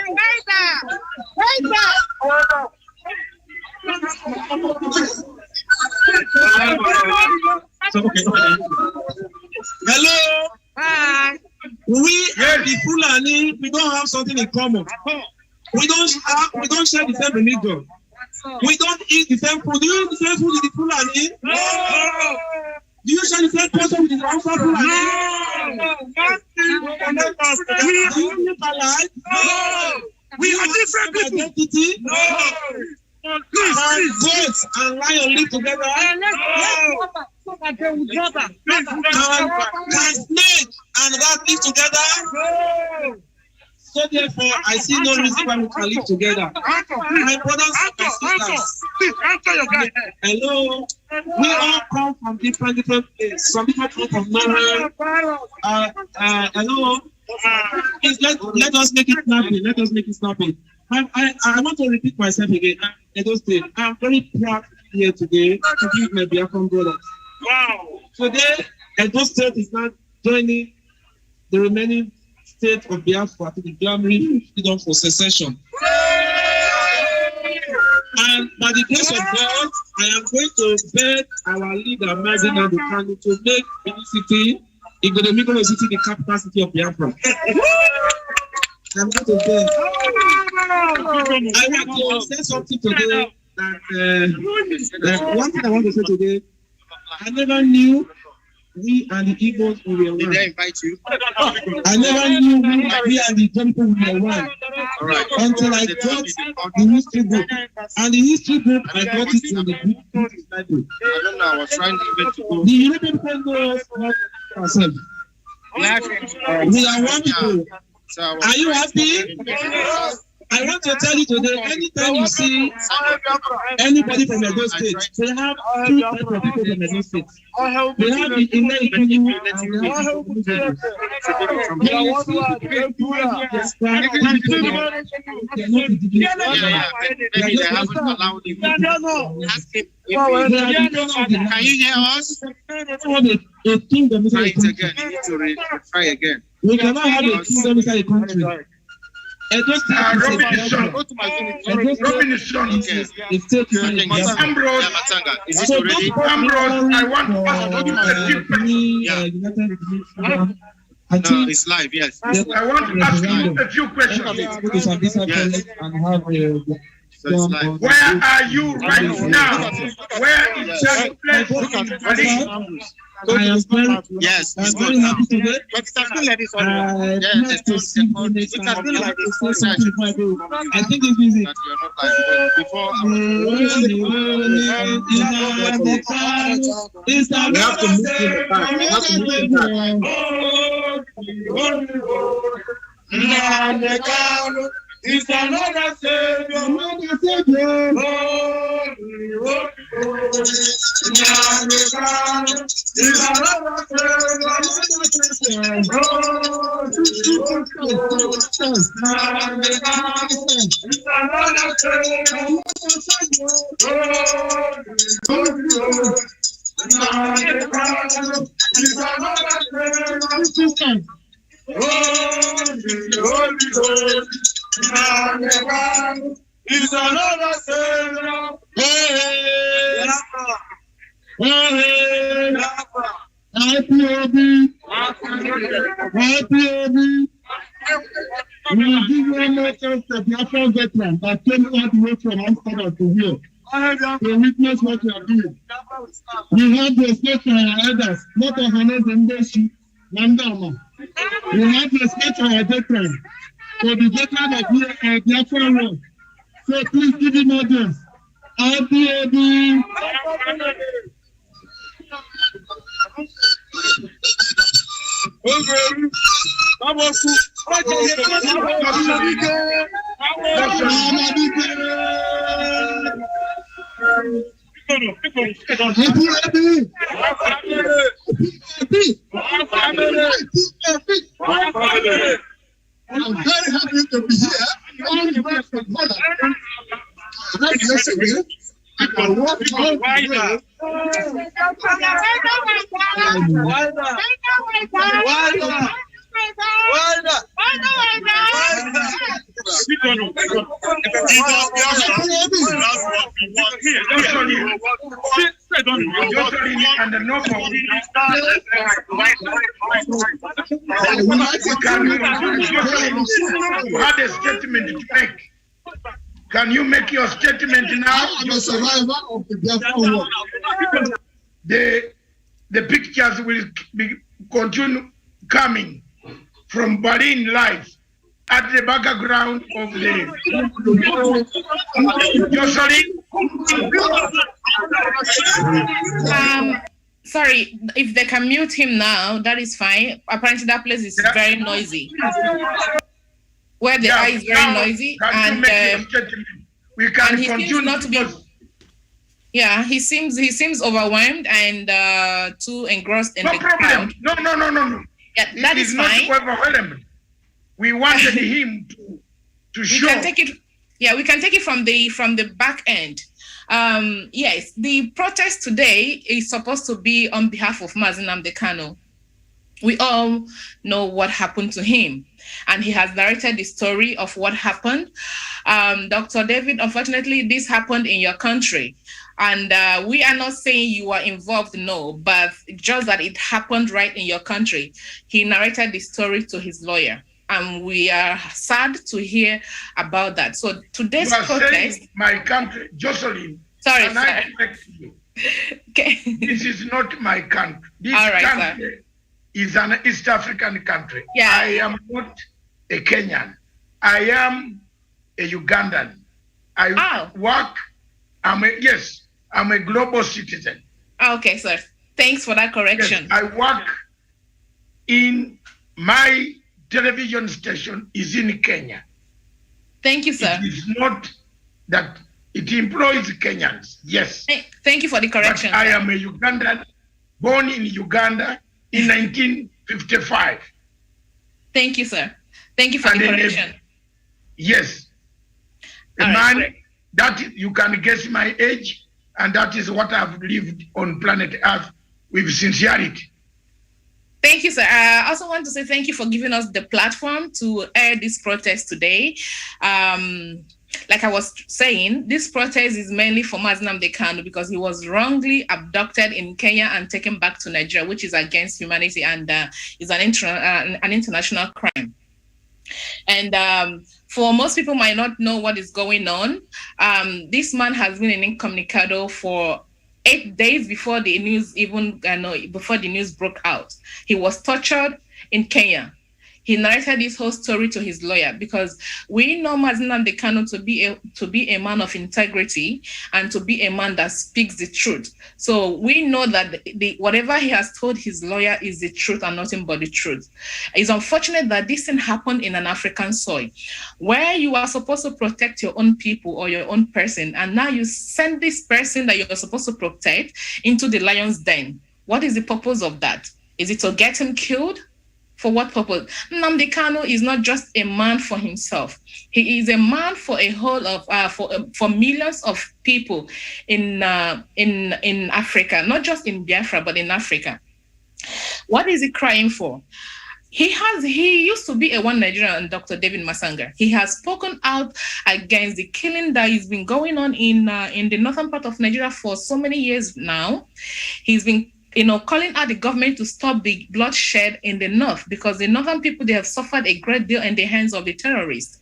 Hello. Hi. We the Fulani, we don't have something in common. We don't share the same religion. We don't eat the same food. Do you eat the same food with the Fulani? No. Do you share the same person with the Hausa Fulani? No. Do you live alike? No. We are different people. Identity? No. Please. Goats and lion live together. Can snake and rat live together? No. So therefore, I see no reason why we can live together. My brothers and sisters, hello, we all come from different places. Some people come from Nairobi. Hello, please let us make it snappy. Let us make it snappy. I want to repeat myself again. Edo State, I'm very proud here today to give my Biafran brothers. Wow! Today, Edo State is not joining the remaining state of Biafra to the glamorous freedom for secession. And by the grace of God, I am going to beg our leader, Mazin Adukanu, to make Benin City, Igbodomikolo City, the capital city of Biafra. I'm going to beg. I want to say something today that one thing I want to say today, I never knew we and the Igbos were one. Did they invite you? I never knew we and the Temple were one. Right. Until I got the history book. And the history book, I got it in the British library. I don't know, I was trying to even to go. The European people know us not ourselves. We are one people. Are you happy? I want to tell you today, anytime you see anybody from Edo State, they have two types of people from Edo State. They have the inner people and we have Can you hear us? Try again. We cannot have a kingdom inside a country. Robinson, Ambrose, I want us to do a different. No, it's live, yes. I want to ask you a few questions. Yes. Where are you right now? Where is that place? I am very, yes, I'm very happy today. But it's still like this one. I think it's busy. Before we have to move to the back. We have to move to the back. It's another Savior, another Savior. Is another Savior. Hey, IPOB. We will give you a message to the Afghan veteran that came all the way from Amsterdam to here to witness what we are doing. We have respect for our elders, not of another nation. We have respect for our veteran. For the veteran of the Afghan world. So please give him audience. IPOB. I'm very happy to be here. All the way from Holland. That's yesterday. I can walk all the way. You had a statement to make. Can you make your statement now? I'm a survivor of the Biafran war. The pictures will continue coming from Berlin live at the background of the sorry, if they can mute him now, that is fine. Apparently that place is very noisy. where the eye is very noisy, and we can he continue seems not to be. Yeah, he seems overwhelmed and too engrossed in the crowd. No. Yeah, that is fine. Not overwhelmed. We wanted him to show. We can take it. Yeah, we can take it from the back end. Yes, the protest today is supposed to be on behalf of Mazi Nnamdi Kanu. We all know what happened to him, and he has narrated the story of what happened. Dr. David, unfortunately, this happened in your country, and we are not saying you are involved, no, but just that it happened right in your country. He narrated the story to his lawyer, and we are sad to hear about that. So today's protest, my country, Jocelyn. Sorry, can I correct you? Okay. This is not my country. This all right, country is an East African country. Yeah. I am not a Kenyan. I am a Ugandan. I'm a global citizen. Okay, sir. Thanks for that correction. Yes, I work in my television station is in Kenya. Thank you, sir. It is not that it employs Kenyans. Yes. Thank you for the correction. But I am a Ugandan, born in Uganda in 1955. Thank you, sir. Thank you for the correction. Yes. A man, that you can guess my age, and that is what I've lived on planet Earth with sincerity. Thank you, sir. I also want to say thank you for giving us the platform to air this protest today. Like I was saying, this protest is mainly for Mazi Nnamdi Kanu because he was wrongly abducted in Kenya and taken back to Nigeria, which is against humanity and is an international crime. And for most people might not know what is going on. This man has been incommunicado for 8 days before the news before the news broke out. He was tortured in Kenya. He narrated this whole story to his lawyer because we know Mazi Nnamdi Kanu to be a man of integrity and to be a man that speaks the truth. So we know that whatever he has told his lawyer is the truth and nothing but the truth. It's unfortunate that this thing happened in an African soil where you are supposed to protect your own people or your own person, and now you send this person that you're supposed to protect into the lion's den. What is the purpose of that? Is it to get him killed? For what purpose? Nnamdi Kanu is not just a man for himself. He is a man for a whole of for millions of people in Africa, not just in Biafra, but in Africa. What is he crying for? He used to be a one Nigerian, Dr. David Masanga. He has spoken out against the killing that has been going on in the northern part of Nigeria for so many years now. He's been calling out the government to stop the bloodshed in the north because the northern people, they have suffered a great deal in the hands of the terrorists.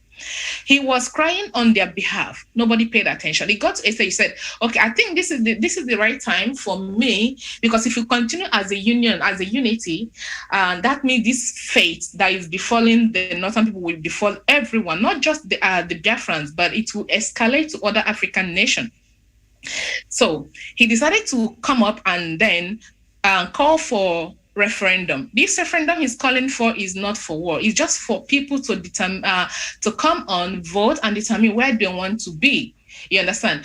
He was crying on their behalf. Nobody paid attention. He got to a stage, he said, okay, I think this is the right time for me, because if you continue as a union, as a unity, that means this fate that is befalling the northern people will befall everyone, not just the Biafrans, but it will escalate to other African nations. So he decided to come up and then call for referendum. This referendum he's calling for is not for war. It's just for people to determine, to come on, vote, and determine where they want to be. You understand?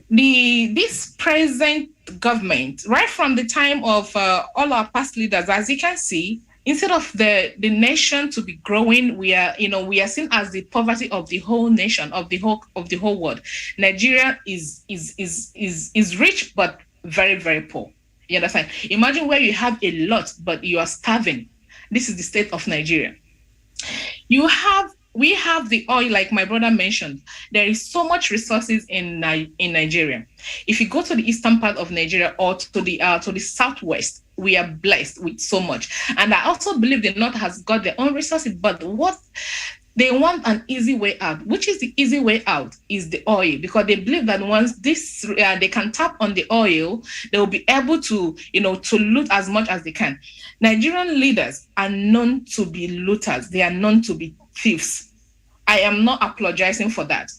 This present government, right from the time of all our past leaders, as you can see, instead of the nation to be growing, we are seen as the poverty of the whole nation, of the whole world. Nigeria is rich but very, very poor. You understand? Imagine where you have a lot but you are starving. This is the state of Nigeria. We have the oil, like my brother mentioned. There is so much resources in Nigeria. If you go to the eastern part of Nigeria or to the southwest, we are blessed with so much. And I also believe the north has got their own resources, but what they want an easy way out. Which is the easy way out? Is the oil, because they believe that once they can tap on the oil, they will be able to loot as much as they can. Nigerian leaders are known to be looters. They are known to be thieves. I am not apologizing for that,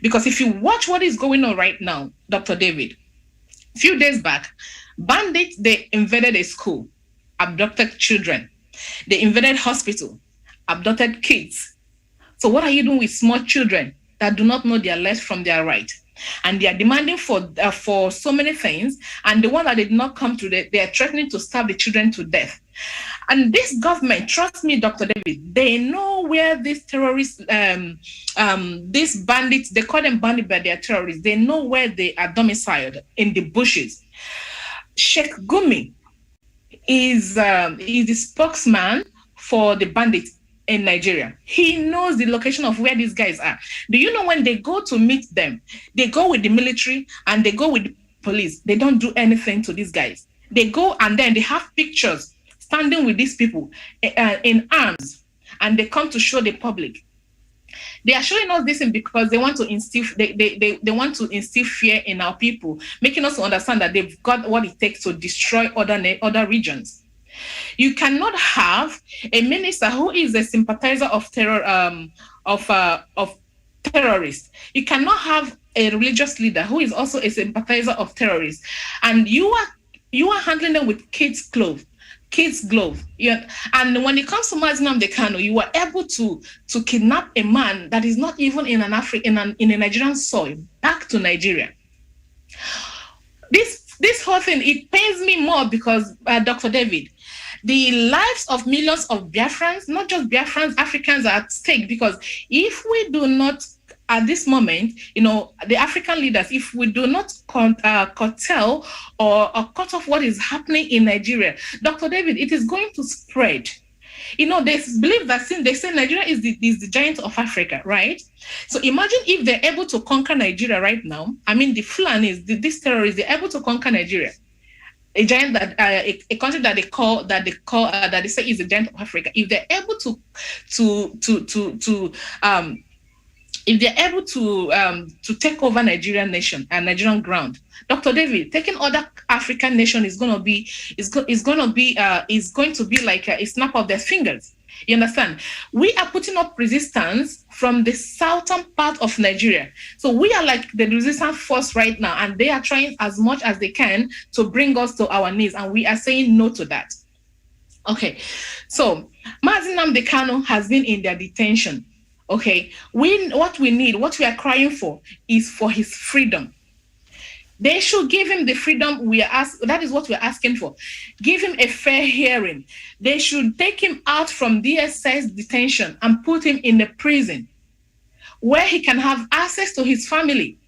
because if you watch what is going on right now, Dr. David, a few days back, bandits, they invaded a school, abducted children. They invaded hospital, abducted kids. So what are you doing with small children that do not know their left from their right? And they are demanding for so many things. And the one that did not come to they are threatening to starve the children to death. And this government, trust me, Dr. David, they know where these terrorists, these bandits, they call them bandits, but they are terrorists. They know where they are domiciled, in the bushes. Sheikh Gumi is the spokesman for the bandits in Nigeria. He knows the location of where these guys are. Do you know when they go to meet them, they go with the military and they go with the police. They don't do anything to these guys. They go and then they have pictures standing with these people in arms, and they come to show the public. They are showing us this because they want to instill they want to instill fear in our people, making us understand that they've got what it takes to destroy other regions. You cannot have a minister who is a sympathizer of terrorists. You cannot have a religious leader who is also a sympathizer of terrorists, and you are handling them with kids' gloves. And when it comes to Mazi Nnamdi Kanu, you were able to kidnap a man that is not even in a Nigerian soil back to Nigeria. This whole thing, it pains me more because Dr. David, the lives of millions of Biafrans, not just Biafrans, Africans, are at stake, because if we do not, at this moment, the African leaders, if we do not curtail or cut off what is happening in Nigeria, Dr. David, it is going to spread. They believe that since they say Nigeria is the giant of Africa, right? So imagine if they're able to conquer Nigeria right now. I mean, the Fulanis, these terrorists, they're able to conquer Nigeria, a giant that a country that they say is the giant of Africa. If they're able if they're able to take over Nigerian nation and Nigerian ground, Dr. David, taking other African nation is going to be like a snap of their fingers. You understand? We are putting up resistance from the southern part of Nigeria. So we are like the resistance force right now, and they are trying as much as they can to bring us to our knees, and we are saying no to that. Okay, so Mazi Nnamdi Kanu has been in their detention. Okay, what we are crying for is for his freedom. They should give him the freedom that is what we're asking for. Give him a fair hearing. They should take him out from DSS detention and put him in a prison where he can have access to his family,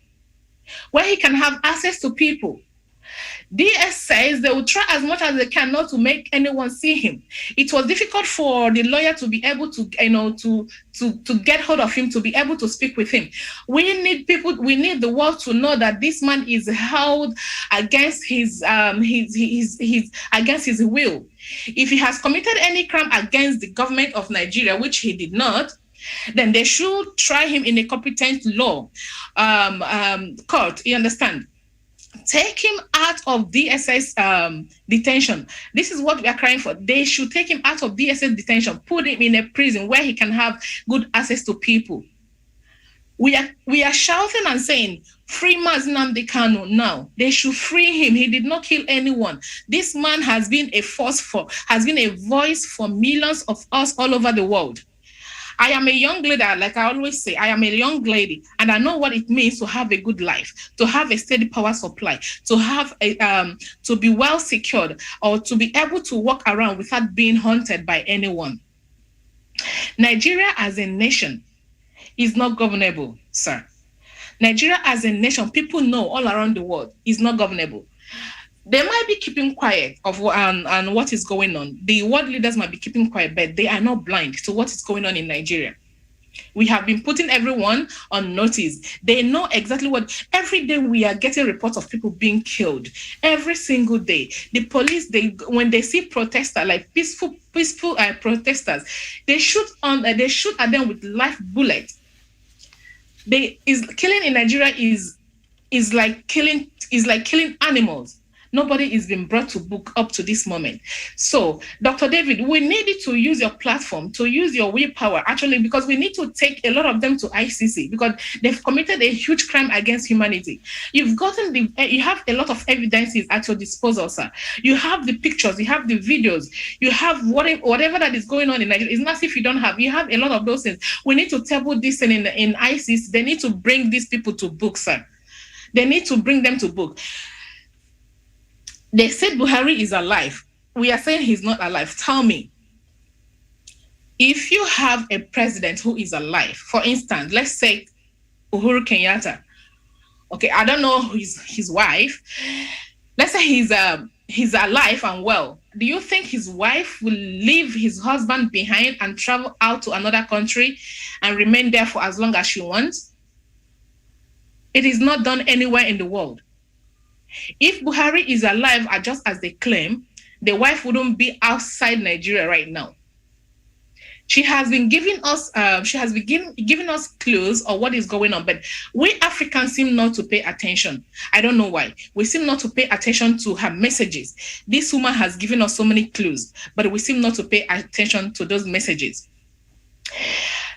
where he can have access to people. DS says they will try as much as they can not to make anyone see him. It was difficult for the lawyer to be able to, to get hold of him, to be able to speak with him. We need the world to know that this man is held against his against his will. If he has committed any crime against the government of Nigeria, which he did not, then they should try him in a competent law court. You understand? Take him out of DSS detention. This is what we are crying for. They should take him out of DSS detention, put him in a prison where he can have good access to people. We are shouting and saying, free Mazi Nnamdi Kanu now. They should free him. He did not kill anyone. This man has been a voice for millions of us all over the world. I am a young lady, like I always say, I am a young lady, and I know what it means to have a good life, to have a steady power supply, to have to be well secured, or to be able to walk around without being haunted by anyone. Nigeria as a nation is not governable, sir. Nigeria as a nation, people know all around the world, is not governable. They might be keeping quiet and what is going on. The world leaders might be keeping quiet, but they are not blind to what is going on in Nigeria. We have been putting everyone on notice. They know exactly what. Every day we are getting reports of people being killed. Every single day, the police, when they see protesters, like peaceful protesters, they shoot at them with live bullets. Killing in Nigeria is like killing animals. Nobody is being brought to book up to this moment. So, Dr. David, we needed to use your platform, to use your willpower, actually, because we need to take a lot of them to ICC because they've committed a huge crime against humanity. You have a lot of evidences at your disposal, sir. You have the pictures, you have the videos, you have whatever that is going on in Nigeria. It's not as if you don't have. You have a lot of those things. We need to table this in ICC. They need to bring these people to book, sir. They need to bring them to book. They said Buhari is alive. We are saying he's not alive. Tell me, if you have a president who is alive, for instance, let's say Uhuru Kenyatta. Okay, I don't know his wife. Let's say he's alive and well. Do you think his wife will leave his husband behind and travel out to another country and remain there for as long as she wants? It is not done anywhere in the world. If Buhari is alive, just as they claim, the wife wouldn't be outside Nigeria right now. She has been giving us giving us clues of what is going on, but we Africans seem not to pay attention. I don't know why. We seem not to pay attention to her messages. This woman has given us so many clues, but we seem not to pay attention to those messages.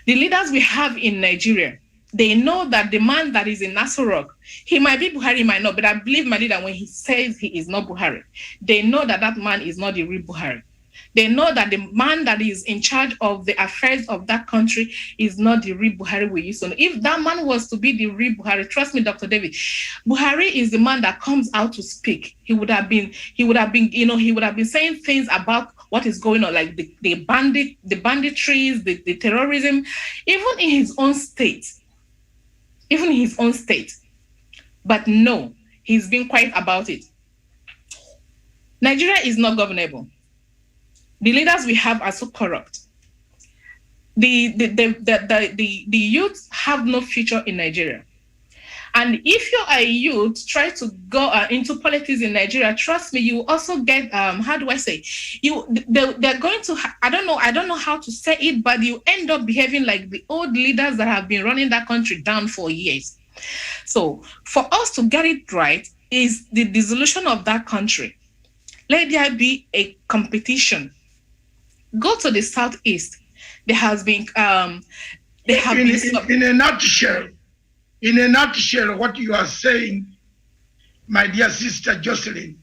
The leaders we have in Nigeria, they know that the man that is in Nassau Rock, he might be Buhari, he might not, but I believe my leader when he says he is not Buhari, they know that that man is not the real Buhari. They know that the man that is in charge of the affairs of that country is not the real Buhari we used to know. If that man was to be the real Buhari, trust me, Dr. David, Buhari is the man that comes out to speak. He would have been saying things about what is going on, like the banditries, the terrorism, even in his own state. But no, he's been quiet about it. Nigeria is not governable. The leaders we have are so corrupt. The youth have no future in Nigeria. And if you're a youth, try to go into politics in Nigeria, trust me, you will also get, they're going to, I don't know how to say it, but you end up behaving like the old leaders that have been running that country down for years. So for us to get it right is the dissolution of that country. Let there be a competition. Go to the southeast. There has been in a nutshell, what you are saying, my dear sister Jocelyn,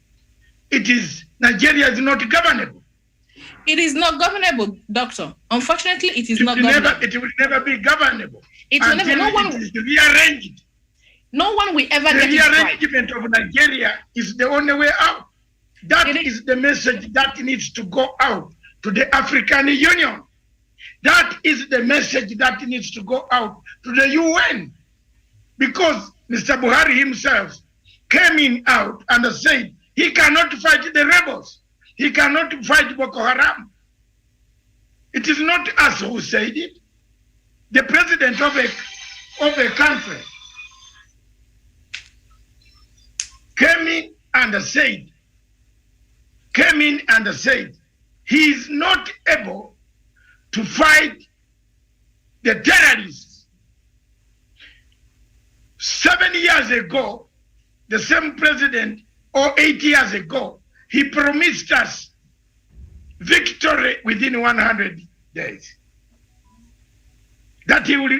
it is Nigeria is not governable. It is not governable, doctor. Unfortunately, it is not governable. It will never be governable. It will never. No one is rearranged. No one will ever get it right. The rearrangement of Nigeria is the only way out. That is the message that needs to go out to the African Union. That is the message that needs to go out to the UN. Because Mr. Buhari himself came out and said he cannot fight the rebels. He cannot fight Boko Haram. It is not us who said it. The president of a country came in and said he is not able to fight the terrorists. 7 years ago, the same president, or 8 years ago, he promised us victory within 100 days. That he will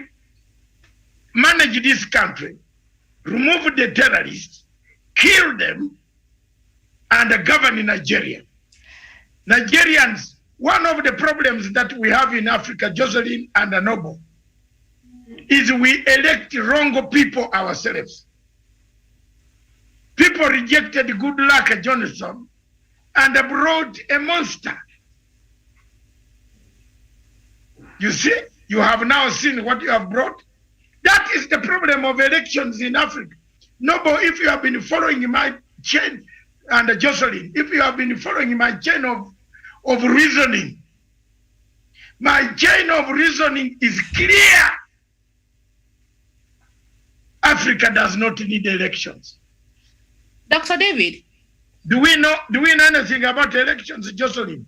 manage this country, remove the terrorists, kill them, and govern Nigeria. Nigerians, one of the problems that we have in Africa, Jocelyn and Noble, is we elect wrong people ourselves. People rejected Goodluck Jonathan and brought a monster. You see, you have now seen what you have brought. That is the problem of elections in Africa. Noble, if you have been following my chain, and Jocelyn, if you have been following my chain of reasoning, my chain of reasoning is clear. Africa does not need elections. Dr. David. Do we know anything about elections, Jocelyn?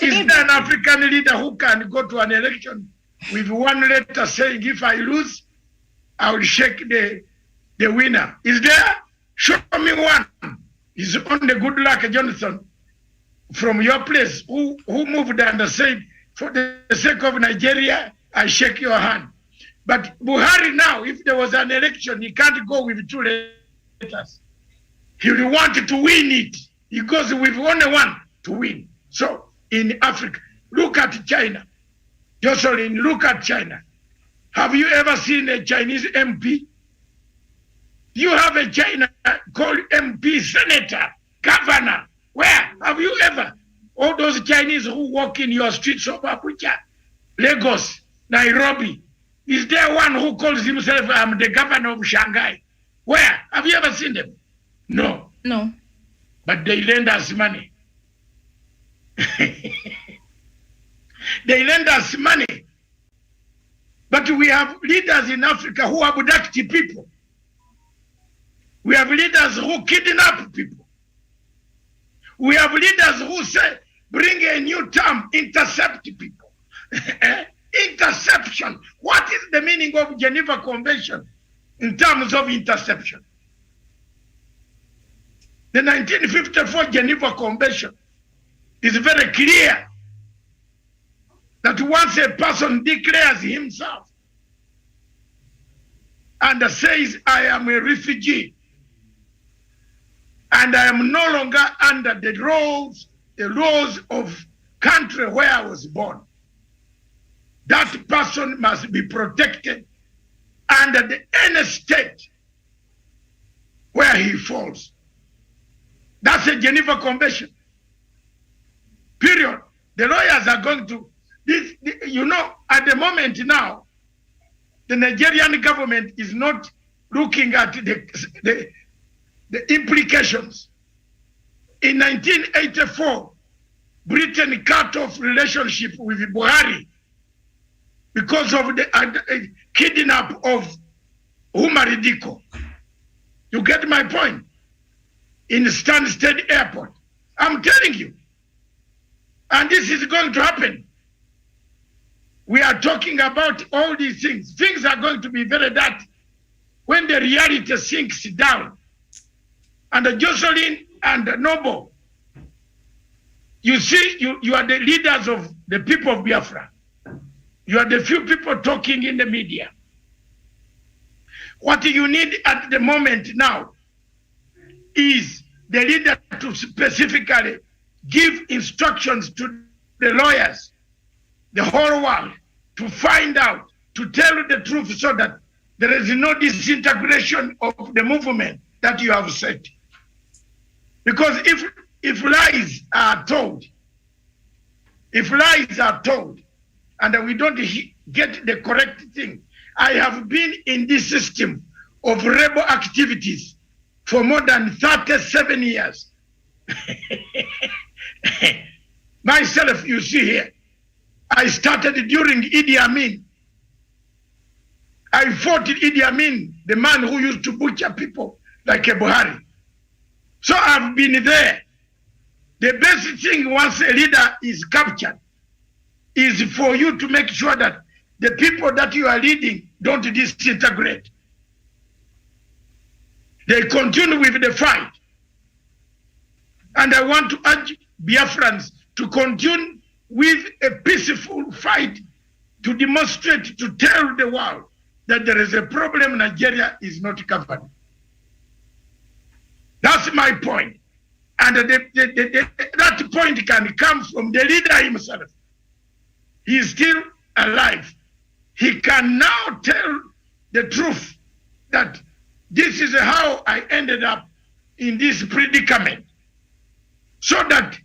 Is there an African leader who can go to an election with one letter saying, if I lose, I will shake the winner? Is there? Show me one. It's only good luck, Jonathan, from your place, who moved and said, for the sake of Nigeria, I shake your hand. But Buhari now, if there was an election, he can't go with 2 letters. He will want to win it. He goes with only one to win. So in Africa, look at China. Jocelyn, look at China. Have you ever seen a Chinese MP? You have a China called MP, senator, governor. Where? Have you ever? All those Chinese who walk in your streets of Abuja, Lagos, Nairobi. Is there one who calls himself, I'm the governor of Shanghai? Where? Have you ever seen them? No. No. But they lend us money. They lend us money. But we have leaders in Africa who abduct people. We have leaders who kidnap people. We have leaders who say, bring a new term, intercept people. Interception. What is the meaning of Geneva Convention in terms of interception? The 1954 Geneva Convention is very clear that once a person declares himself and says, I am a refugee, and I am no longer under the laws of country where I was born, that person must be protected under any state where he falls. That's a Geneva Convention. Period. The lawyers are going to, at the moment now, the Nigerian government is not looking at the implications. In 1984, Britain cut off relationship with Buhari because of the kidnap of Umar Diko. You get my point? In Stansted Airport. I'm telling you. And this is going to happen. We are talking about all these things. Things are going to be very dirty when the reality sinks down. And Jocelyn and Noble, you see, you are the leaders of the people of Biafra. You are the few people talking in the media. What you need at the moment now is the leader to specifically give instructions to the lawyers, the whole world, to find out, to tell the truth so that there is no disintegration of the movement that you have set. Because if lies are told, and we don't get the correct thing, I have been in this system of rebel activities for more than 37 years. Myself, you see here, I started during Idi Amin. I fought Idi Amin, the man who used to butcher people like a Buhari. So I've been there. The best thing once a leader is captured is for you to make sure that the people that you are leading don't disintegrate. They continue with the fight. And I want to urge Biafrans to continue with a peaceful fight to demonstrate, to tell the world that there is a problem Nigeria is not covered. That's my point. And that point can come from the leader himself. He is still alive. He can now tell the truth that this is how I ended up in this predicament, so that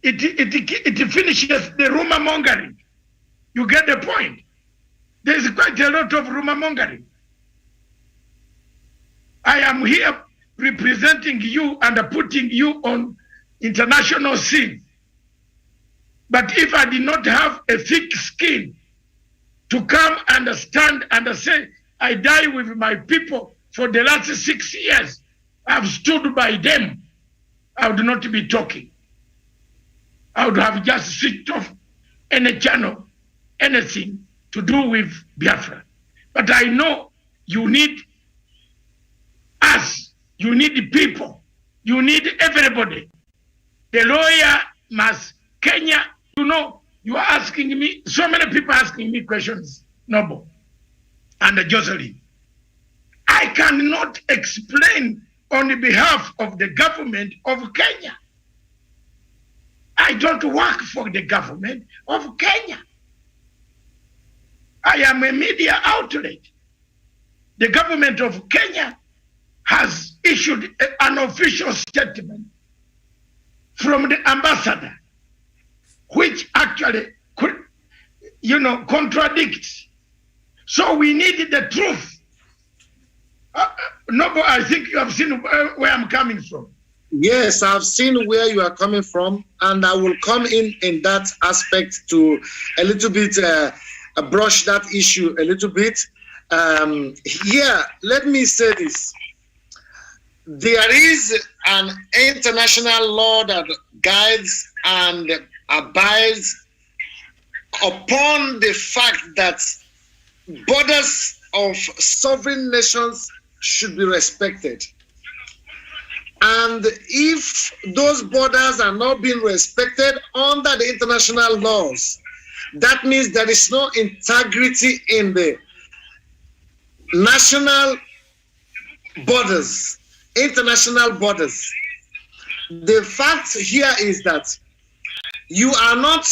it finishes the rumor mongering. You get the point? There's quite a lot of rumor mongering. I am here representing you and putting you on international scene. But if I did not have a thick skin to come and stand and say, I die with my people for the last 6 years, I've stood by them, I would not be talking. I would have just switched off any channel, anything to do with Biafra. But I know you need us, you need the people You need everybody. The lawyer must, Kenya, you know, you are asking me, so many people asking me questions, Noble and Jocelyn. I cannot explain on behalf of the government of Kenya. I don't work for the government of Kenya. I am a media outlet. The government of Kenya has issued an official statement from the ambassador, which actually could, contradicts. So we need the truth. Noble, I think you have seen where I'm coming from. Yes, I've seen where you are coming from, and I will come in that aspect to a little bit brush that issue a little bit. Here, let me say this. There is an international law that guides and abides upon the fact that borders of sovereign nations should be respected. And if those borders are not being respected under the international laws, that means there is no integrity in the national borders, international borders. The fact here is that you are not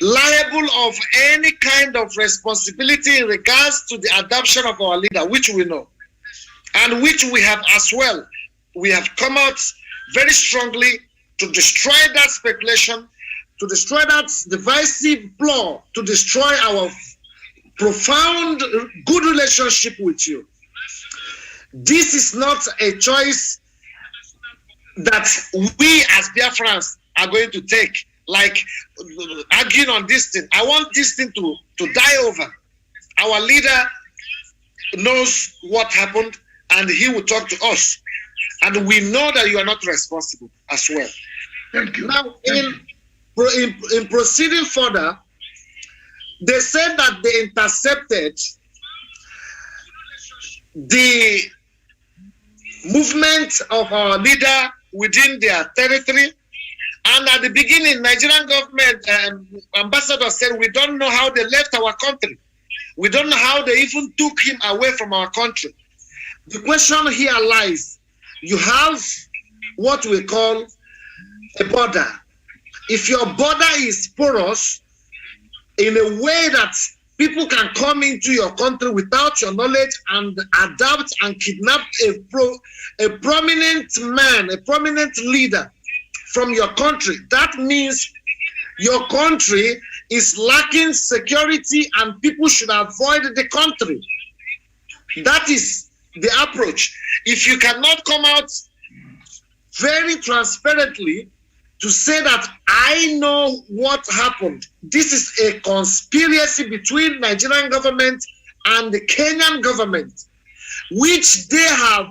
liable of any kind of responsibility in regards to the adoption of our leader, which we know, and which we have as well. We have come out very strongly to destroy that speculation, to destroy that divisive law, to destroy our profound good relationship with you. This is not a choice that we as Biafrans are going to take, like arguing on this thing. I want this thing to die over. Our leader knows what happened, and he will talk to us. And we know that you are not responsible as well. Thank you. Now, in proceeding further, they said that they intercepted the movement of our leader within their territory. And at the beginning, Nigerian government ambassador said, we don't know how they left our country. We don't know how they even took him away from our country. The question here lies, you have what we call a border. If your border is porous in a way that people can come into your country without your knowledge and adapt and kidnap a prominent man, a prominent leader from your country, that means your country is lacking security and people should avoid the country. That is the approach. If you cannot come out very transparently to say that I know what happened, this is a conspiracy between Nigerian government and the Kenyan government, which they have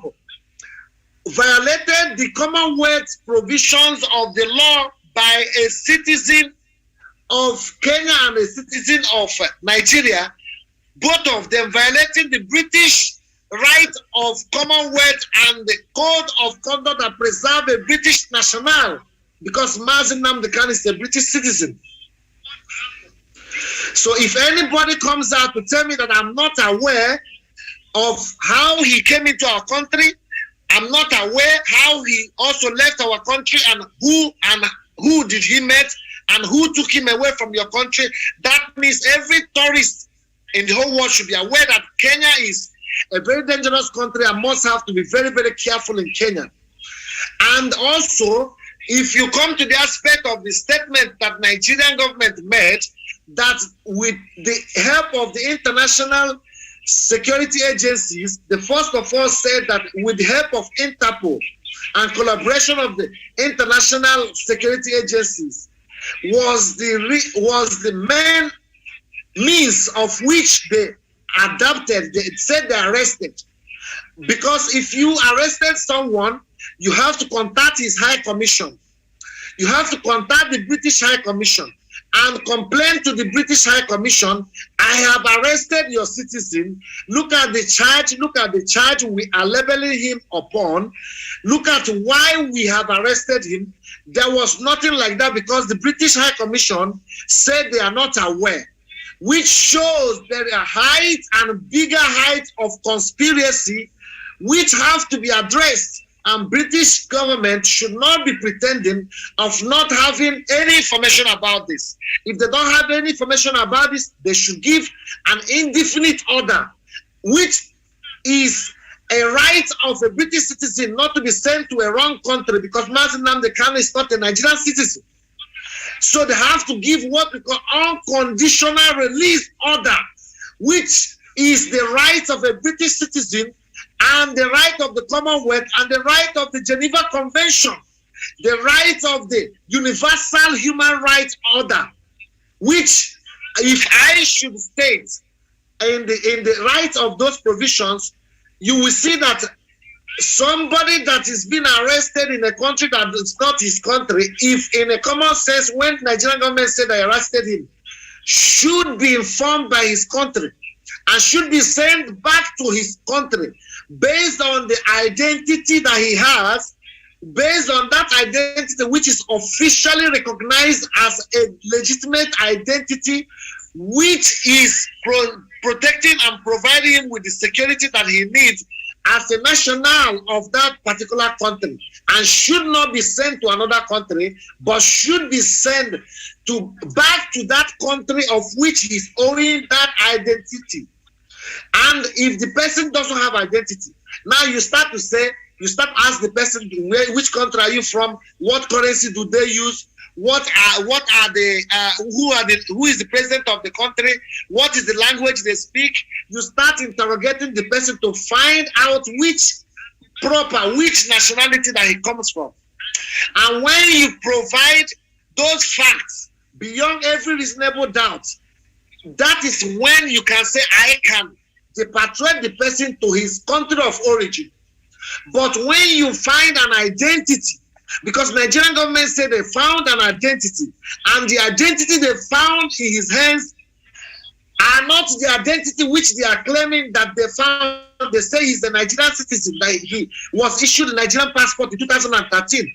violated the Commonwealth provisions of the law by a citizen of Kenya and a citizen of Nigeria, both of them violating the British right of Commonwealth and the code of conduct that preserve a British national, because Mazi Nnamdi Kanu is a British citizen. So if anybody comes out to tell me that I'm not aware of how he came into our country, I'm not aware how he also left our country, and who did he met and who took him away from your country, that means every tourist in the whole world should be aware that Kenya is a very dangerous country and must have to be very, very careful in Kenya. And also, if you come to the aspect of the statement that Nigerian government made, that with the help of the international security agencies, the first of all said that with the help of Interpol and collaboration of the international security agencies was the main means of which they adapted. They said they arrested, because if you arrested someone, you have to contact his High Commission. You have to contact the British High Commission. and complain to the British High Commission, I have arrested your citizen. Look at the charge we are labeling him upon. Look at why we have arrested him. There was nothing like that because the British High Commission said they are not aware, which shows there are heights and bigger heights of conspiracy which have to be addressed. And British government should not be pretending of not having any information about this. If they don't have any information about this, they should give an indefinite order, which is a right of a British citizen not to be sent to a wrong country because Mazi Nnamdi Kanu is not a Nigerian citizen. So they have to give what we call unconditional release order, which is the right of a British citizen and the right of the Commonwealth and the right of the Geneva Convention, the right of the Universal Human Rights Order, which, if I should state in the right of those provisions, you will see that somebody that is being arrested in a country that is not his country, if in a common sense, when the Nigerian government said they arrested him, should be informed by his country and should be sent back to his country based on the identity that he has, based on that identity which is officially recognized as a legitimate identity, which is protecting and providing him with the security that he needs as a national of that particular country, and should not be sent to another country, but should be sent back to that country of which he's owing that identity. And if the person doesn't have identity, now you start to say, you start ask the person, which country are you from? What currency do they use? Who is the president of the country? What is the language they speak? You start interrogating the person to find out which nationality that he comes from. And when you provide those facts beyond every reasonable doubt, that is when you can say, I can repatriate the person to his country of origin. But when you find an identity, because Nigerian government said they found an identity, and the identity they found in his hands are not the identity which they are claiming that they found. They say he's a Nigerian citizen, that he was issued a Nigerian passport in 2013.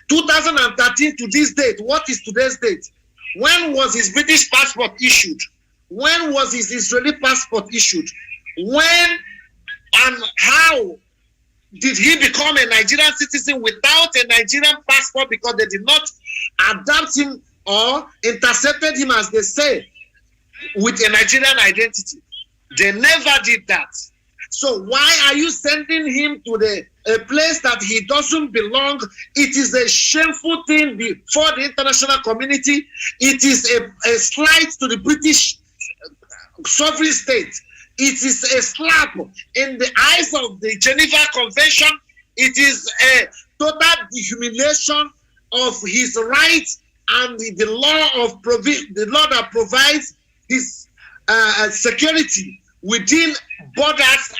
2013 to this date, what is today's date? When was his British passport issued? When was his Israeli passport issued? When and how did he become a Nigerian citizen without a Nigerian passport because they did not adapt him or intercepted him, as they say, with a Nigerian identity? They never did that. So why are you sending him to a place that he doesn't belong? It is a shameful thing before the international community. It is a slight to the British sovereign state. It is a slap in the eyes of the Geneva Convention. It is a total dehumiliation of his rights and the law that provides his security within borders,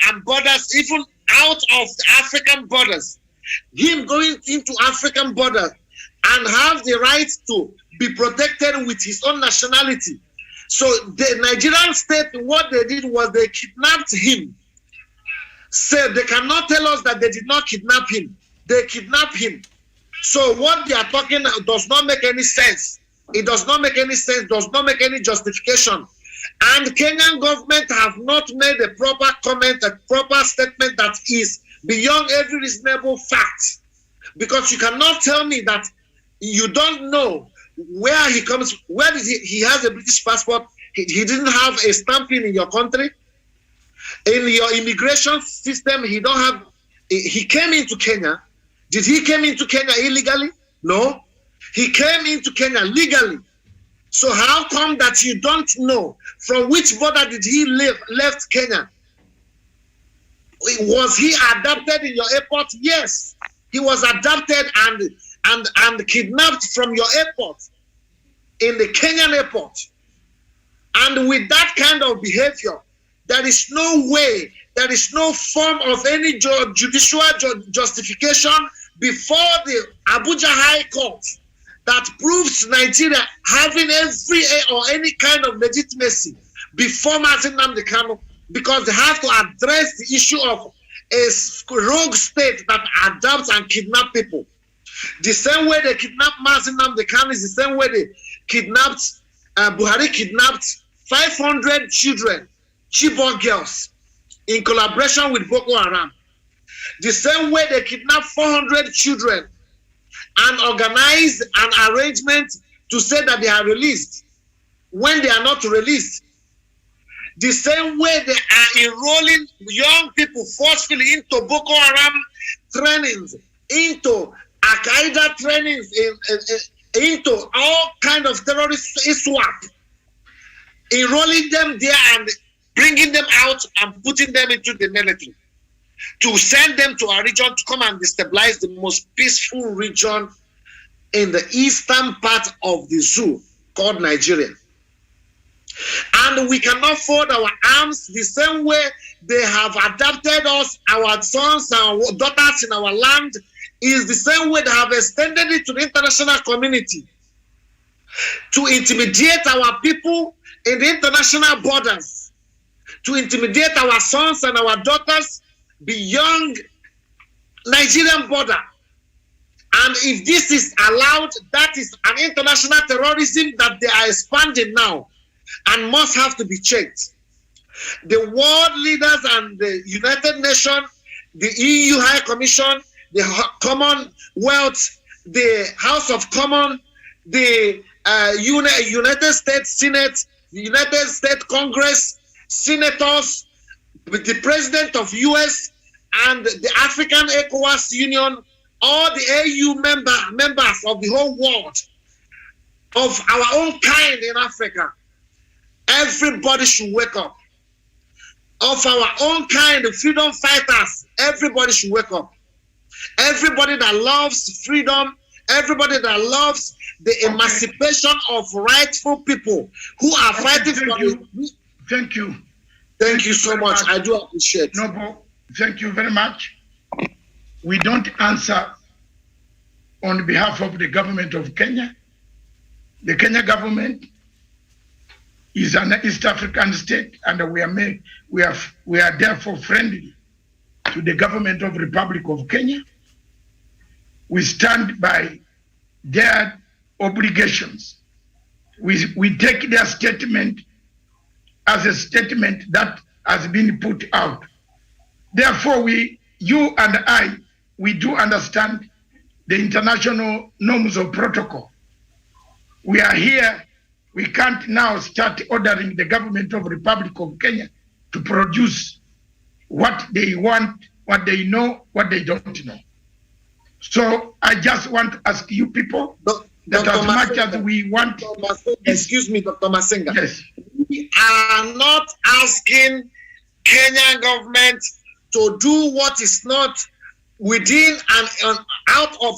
even out of the African borders. Him going into African borders and have the right to be protected with his own nationality. So the Nigerian state, what they did was they kidnapped him. So they cannot tell us that they did not kidnap him. They kidnapped him. So what they are talking does not make any sense. It does not make any sense, does not make any justification. And Kenyan government have not made a proper comment, a proper statement that is beyond every reasonable fact. Because you cannot tell me that you don't know where he comes, where did he has a British passport, he didn't have a stamping in your country. In your immigration system, he came into Kenya. Did he came into Kenya illegally? No. He came into Kenya legally. So how come that you don't know from which border did he left Kenya? Was he adopted in your airport? Yes. He was adopted and kidnapped from your airport, in the Kenyan airport. And with that kind of behavior, there is no way, there is no form of any judicial justification before the Abuja High Court that proves Nigeria having every or any kind of legitimacy before Mazi Nnamdi Kanu, because they have to address the issue of a rogue state that adopts and kidnaps people. The same way they kidnapped Mazi Nnamdi Kanu is the same way they kidnapped, Buhari kidnapped 500 children, Chibok girls, in collaboration with Boko Haram. The same way they kidnapped 400 children and organized an arrangement to say that they are released when they are not released. The same way they are enrolling young people forcefully into Boko Haram trainings, into Al-Qaeda trainings, into all kind of terrorist ISWAP, enrolling them there and bringing them out and putting them into the military to send them to our region to come and destabilize the most peaceful region in the eastern part of the zoo called Nigeria. And we cannot fold our arms the same way they have adopted us, our sons, our daughters in our land, is the same way they have extended it to the international community to intimidate our people in the international borders, to intimidate our sons and our daughters beyond Nigerian border. And if this is allowed, that is an international terrorism that they are expanding now and must have to be checked. The world leaders and the United Nations, the EU High Commission, the Commonwealth, the House of Commons, the United States Senate, the United States Congress, senators, the President of US, and the African ECOWAS Union, all the AU members of the whole world, of our own kind in Africa, everybody should wake up. Of our own kind of freedom fighters, everybody should wake up. Everybody that loves freedom, everybody that loves the emancipation of rightful people who are fighting for the... Thank you. Thank you so much. I do appreciate it. Noble, thank you very much. We don't answer on behalf of the government of Kenya. The Kenya government is an East African state, and we are therefore friendly to the government of Republic of Kenya. We stand by their obligations. We take their statement as a statement that has been put out. Therefore, you and I, we do understand the international norms of protocol. We are here. We can't now start ordering the government of Republic of Kenya to produce what they want, what they know, what they don't know. So I just want to ask you people that Dr. as much Masenga, as we want... Excuse me, Dr. Masenga. Yes. We are not asking Kenyan government to do what is not within and out of,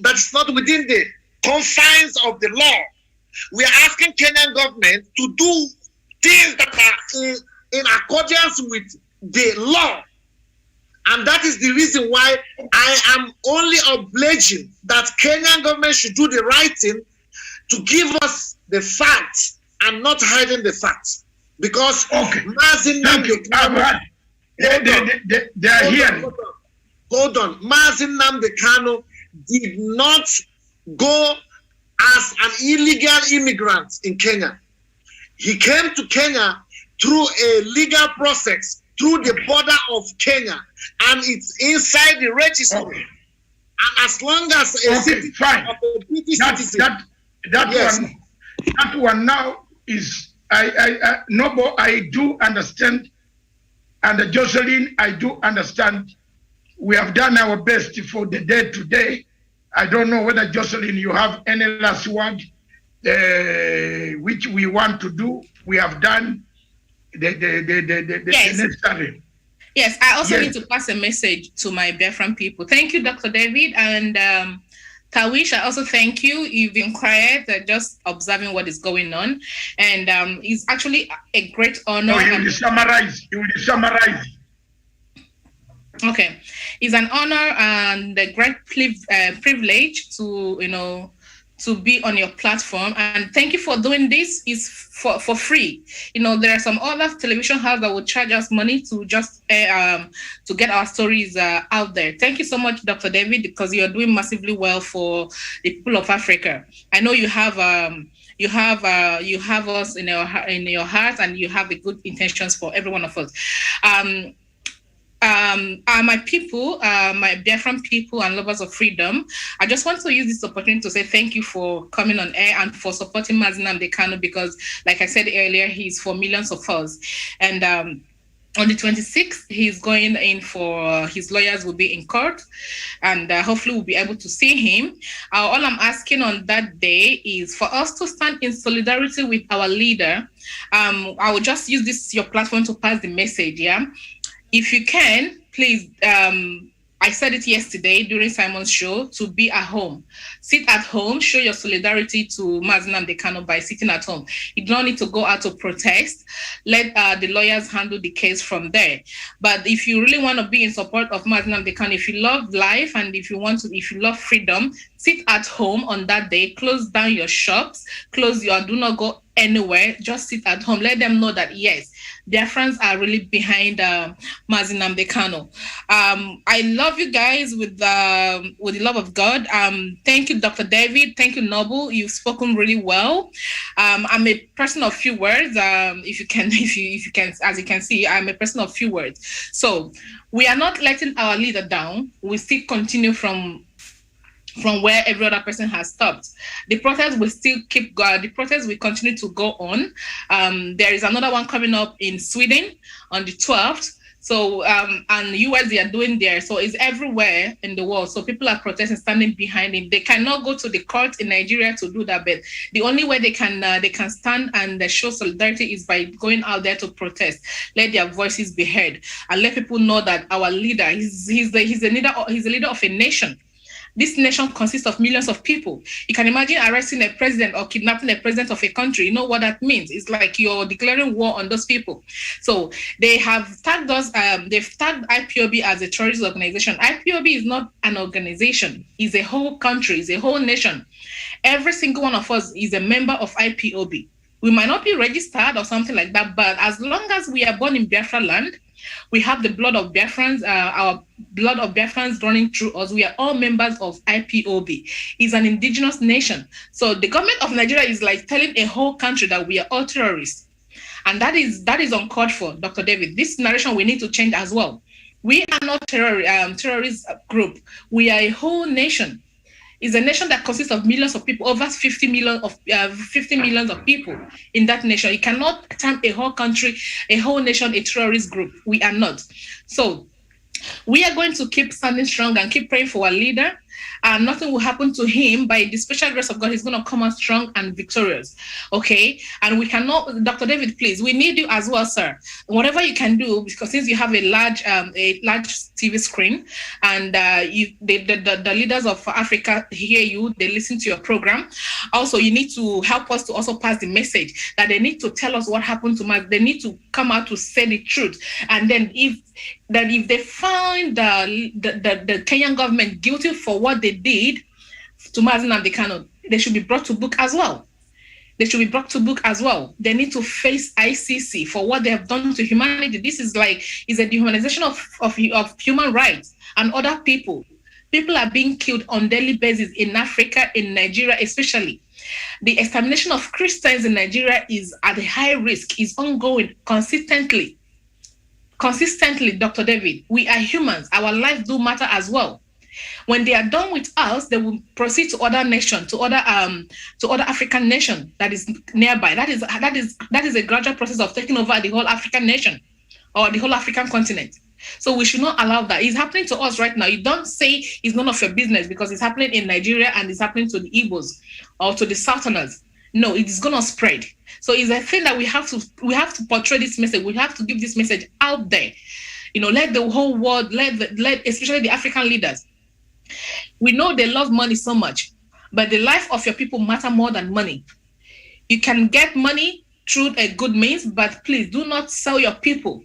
that is not within the confines of the law. We are asking Kenyan government to do things that are in accordance with the law. And that is the reason why I am only obliging that Kenyan government should do the right thing to give us the facts and not hiding the facts. Because Mazi Nnamdi Kanu, they are here. Hold on. Mazi Nnamdi Kanu did not go as an illegal immigrant in Kenya. He came to Kenya through a legal process, through the border of Kenya, and it's inside the registry. Okay. And as long as a citizen of a British citizen, that one now is Noble, I do understand, and Jocelyn, I do understand. We have done our best for the day today. I don't know whether, Jocelyn, you have any last word which we want to do. We have done the necessary. Yes, I also need to pass a message to my Biafran people. Thank you, Dr. David. And Tawish, I also thank you. You've been quiet, just observing what is going on. And it's actually a great honor. You will summarize. Okay. It's an honor and a great privilege to, to be on your platform, and thank you for doing this. Is for free. There are some other television houses that will charge us money to just to get our stories out there. Thank you so much, Dr. David, because you're doing massively well for the people of Africa. I know you have us in your heart, and you have the good intentions for every one of us. My people, my Biafran people and lovers of freedom, I just want to use this opportunity to say thank you for coming on air and for supporting Mazi Nnamdi Kanu, because, like I said earlier, he's for millions of us. And on the 26th, he's going in for his lawyers will be in court, and hopefully we'll be able to see him. All I'm asking on that day is for us to stand in solidarity with our leader. I will just use your platform to pass the message, yeah? If you can, please, I said it yesterday during Simon's show, to be at home. Sit at home, show your solidarity to Mazi Nnamdi Kanu by sitting at home. You don't need to go out to protest. Let the lawyers handle the case from there. But if you really want to be in support of Mazi Nnamdi Kanu, if you love life and if you love freedom, sit at home on that day, close down your shops, do not go anywhere, just sit at home. Let them know that, yes, their friends are really behind Mazi Nnamdi Kanu. I love you guys with the love of God. Thank you, Dr. David. Thank you, Noble. You've spoken really well. I'm a person of few words. If you can, as you can see, I'm a person of few words. So we are not letting our leader down. We still continue from where every other person has stopped. The protest will still keep going. The protest will continue to go on. There is another one coming up in Sweden on the 12th. So, and US, they are doing there. So it's everywhere in the world. So people are protesting, standing behind him. They cannot go to the court in Nigeria to do that, but the only way they can stand and show solidarity is by going out there to protest. Let their voices be heard and let people know that our leader, he's the leader of a nation. This nation consists of millions of people. You can imagine arresting a president or kidnapping a president of a country. You know what that means? It's like you're declaring war on those people. So they have tagged us, they've tagged IPOB as a terrorist organization. IPOB is not an organization. It's a whole country, it's a whole nation. Every single one of us is a member of IPOB. We might not be registered or something like that, but as long as we are born in Biafra land, we have the blood of Biafrans, our blood of Biafrans running through us. We are all members of IPOB. It's an indigenous nation. So the government of Nigeria is like telling a whole country that we are all terrorists. And that is uncalled for, Dr. David. This narration we need to change as well. We are not terrorist group. We are a whole nation. It's a nation that consists of millions of people, over 50 millions of people in that nation. You cannot term a whole country, a whole nation, a terrorist group. We are not. So we are going to keep standing strong and keep praying for our leader. Nothing will happen to him. By the special grace of God, he's going to come out strong and victorious. Okay? And we cannot, Dr. David, please, we need you as well, sir. Whatever you can do, because since you have a large TV screen, and the leaders of Africa hear you, they listen to your program. Also, you need to help us to also pass the message that they need to tell us what happened to Mazi. They need to come out to say the truth. And then if they find the Kenyan government guilty for what they did to Mazi Nnamdi Kanu, they should be brought to book as well. They should be brought to book as well. They need to face ICC for what they have done to humanity. This is a dehumanization of human rights and other people. People are being killed on a daily basis in Africa, in Nigeria especially. The extermination of Christians in Nigeria is at a high risk, is ongoing consistently, Dr. David. We are humans. Our lives do matter as well. When they are done with us, they will proceed to other nations, to other African nations that is nearby. That is a gradual process of taking over the whole African nation or the whole African continent. So we should not allow that. It's happening to us right now. You don't say it's none of your business because it's happening in Nigeria and it's happening to the Igbos or to the Southerners. No, it is going to spread. So it's a thing that we have to portray this message. We have to give this message out there. Let the whole world, let especially the African leaders. We know they love money so much, but the life of your people matter more than money. You can get money through a good means, but please do not sell your people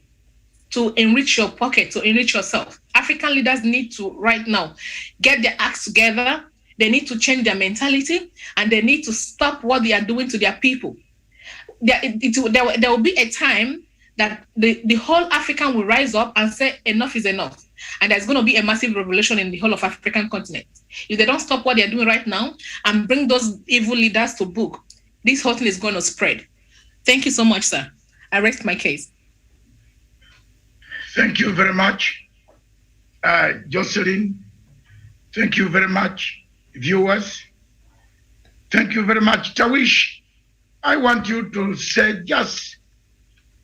to enrich your pocket, to enrich yourself. African leaders need to right now get their acts together They need to change their mentality, and they need to stop what they are doing to their people. There will be a time that the whole African will rise up and say enough is enough. And there's going to be a massive revolution in the whole of African continent. If they don't stop what they're doing right now and bring those evil leaders to book, this whole thing is going to spread. Thank you so much, sir. I rest my case. Thank you very much, Jocelyn. Thank you very much, viewers. Thank you very much, Tawish. I want you to say just,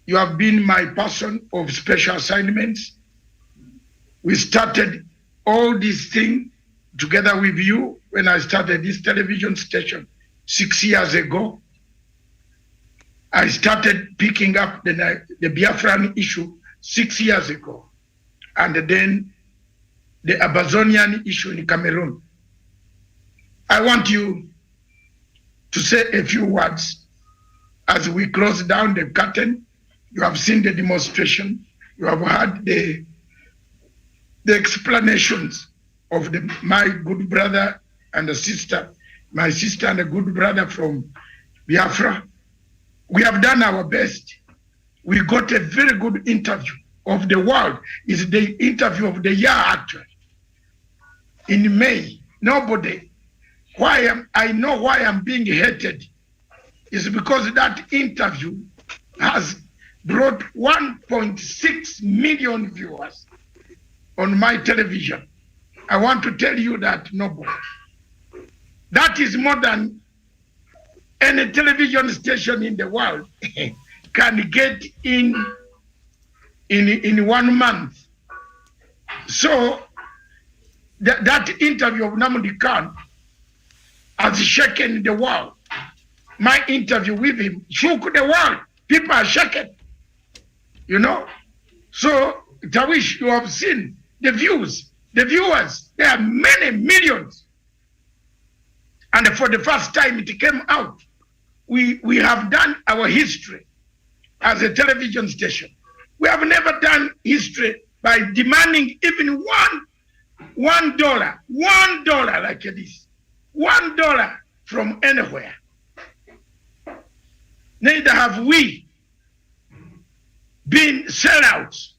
you have been my person of special assignments. We started all this thing together with you when I started this television station 6 years ago. I started picking up the Biafran issue 6 years ago, and then the Amazonian issue in Cameroon. I want you to say a few words as we close down the curtain. You have seen the demonstration. You have heard the explanations of my good brother and the sister, my sister and a good brother from Biafra. We have done our best. We got a very good interview of the world. It's the interview of the year, actually. In May, nobody, I know why I'm being hated, is because that interview has brought 1.6 million viewers on my television. I want to tell you that, nobody. That is more than any television station in the world can get in 1 month. So that interview of Nnamdi Kanu has shaken the world. My interview with him shook the world. People are shaken, you know. So Tawish, you have seen the views, the viewers. There are many millions. And for the first time it came out. We have done our history as a television station. We have never done history by demanding even $1 like this, $1 from anywhere. Neither have we been sellouts,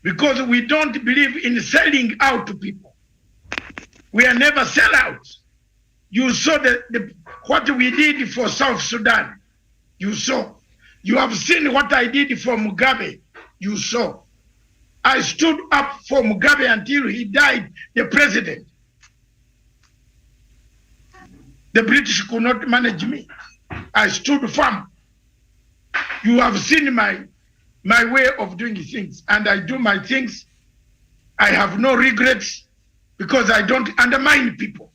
because we don't believe in selling out to people. We are never sellouts. You saw what we did for South Sudan. You saw. You have seen what I did for Mugabe. You saw. I stood up for Mugabe until he died, the president. The British could not manage me. I stood firm. You have seen my way of doing things, and I do my things. I have no regrets because I don't undermine people.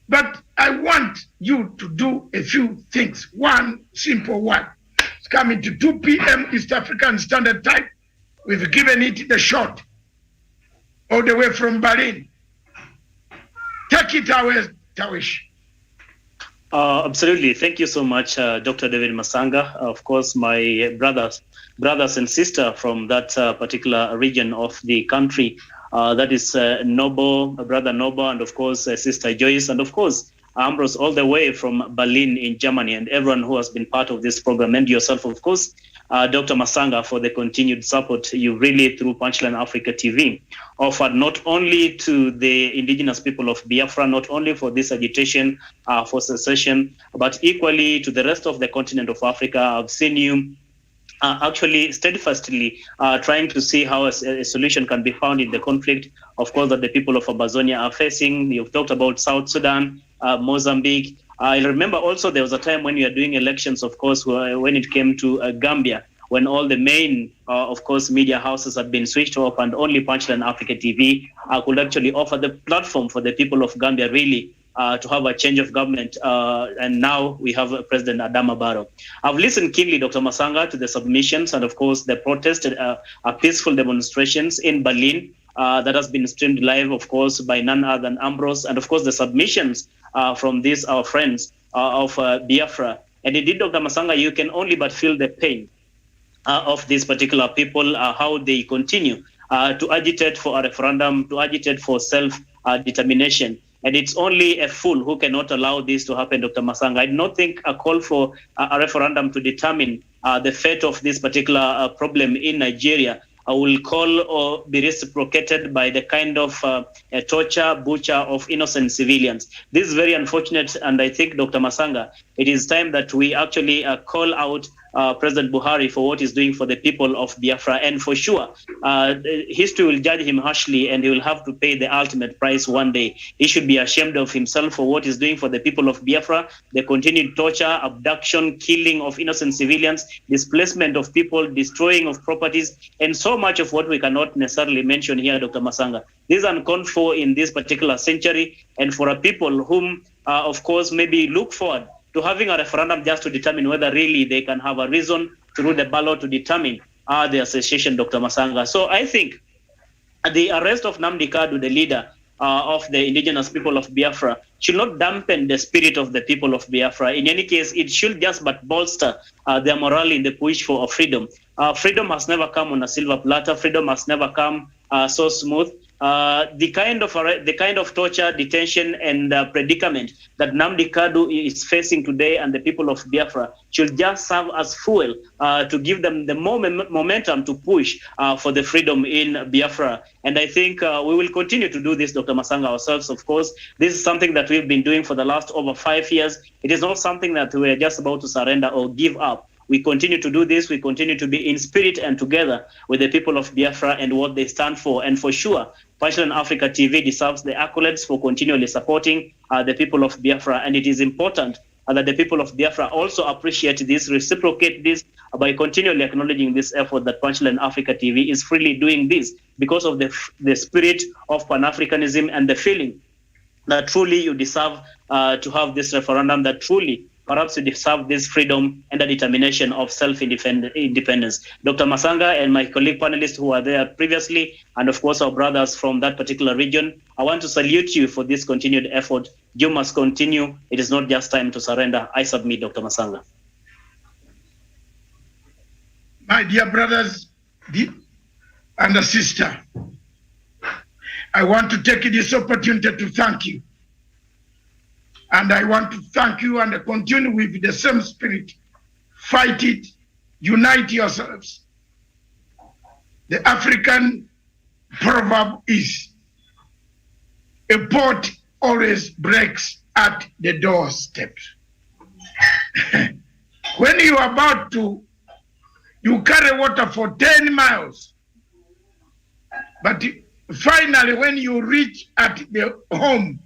But I want you to do a few things. One simple one. It's coming to 2 p.m. East African Standard Time. We've given it the shot all the way from Berlin. Take it away, Tawish. Absolutely. Thank you so much, Dr. David Masanga. Of course, my brothers and sisters from that particular region of the country. That is Noble, Brother Noble, and of course, Sister Joyce, and of course, Ambrose, all the way from Berlin in Germany, and everyone who has been part of this program, and yourself, of course, Dr. Masanga, for the continued support you really, through Punchline Africa TV, offered not only to the indigenous people of Biafra, not only for this agitation for secession, but equally to the rest of the continent of Africa. I've seen you actually steadfastly trying to see how a solution can be found in the conflict, of course, that the people of Amazonia are facing. You've talked about South Sudan, Mozambique. I remember also there was a time when you were doing elections, of course, when it came to Gambia, when all the main, of course, media houses had been switched off, and only Punchline Africa TV could actually offer the platform for the people of Gambia really to have a change of government. And now we have President Adama Barrow. I've listened keenly, Dr. Masanga, to the submissions and, of course, the protest, peaceful demonstrations in Berlin that has been streamed live, of course, by none other than Ambrose, and, of course, the submissions from these, our friends of Biafra. And indeed, Dr. Masanga, you can only but feel the pain of these particular people, how they continue to agitate for a referendum, to agitate for determination. And it's only a fool who cannot allow this to happen, Dr. Masanga. I do not think a call for a referendum to determine the fate of this particular problem in Nigeria will call or be reciprocated by the kind of torture, butcher of innocent civilians. This is very unfortunate, and I think, Dr. Masanga, it is time that we actually call out President Buhari for what he's doing for the people of Biafra. And for sure, history will judge him harshly, and he will have to pay the ultimate price one day. He should be ashamed of himself for what he's doing for the people of Biafra, the continued torture, abduction, killing of innocent civilians, displacement of people, destroying of properties, and so much of what we cannot necessarily mention here, Dr. Masanga. This is uncalled for in this particular century, and for a people whom, of course, maybe look forward to having a referendum just to determine whether really they can have a reason through the ballot to determine the association, Dr. Masanga. So I think the arrest of Nnamdi Kanu, the leader of the indigenous people of Biafra, should not dampen the spirit of the people of Biafra. In any case, it should just but bolster their morale in the push for freedom. Freedom has never come on a silver platter. Freedom has never come so smooth. The kind of torture, detention, and predicament that Nnamdi Kanu is facing today, and the people of Biafra, should just serve as fuel to give them the more momentum to push for the freedom in Biafra. And I think we will continue to do this, Dr. Masanga, ourselves, of course. This is something that we've been doing for the last over 5 years. It is not something that we're just about to surrender or give up. We continue to do this. We continue to be in spirit and together with the people of Biafra and what they stand for. And for sure, Punchline Africa TV deserves the accolades for continually supporting the people of Biafra. And it is important that the people of Biafra also appreciate this, reciprocate this by continually acknowledging this effort that Punchline Africa TV is freely doing this because of the spirit of Pan-Africanism and the feeling that truly you deserve to have this referendum, that truly perhaps you deserve this freedom and the determination of self-independence. Dr. Masanga and my colleague panelists who were there previously, and of course our brothers from that particular region, I want to salute you for this continued effort. You must continue. It is not just time to surrender. I submit, Dr. Masanga. My dear brothers and a sister, I want to take this opportunity to thank you. And I want to thank you and continue with the same spirit. Fight it, unite yourselves. The African proverb is, a pot always breaks at the doorstep. When you are about to, you carry water for 10 miles. But finally, when you reach at the home,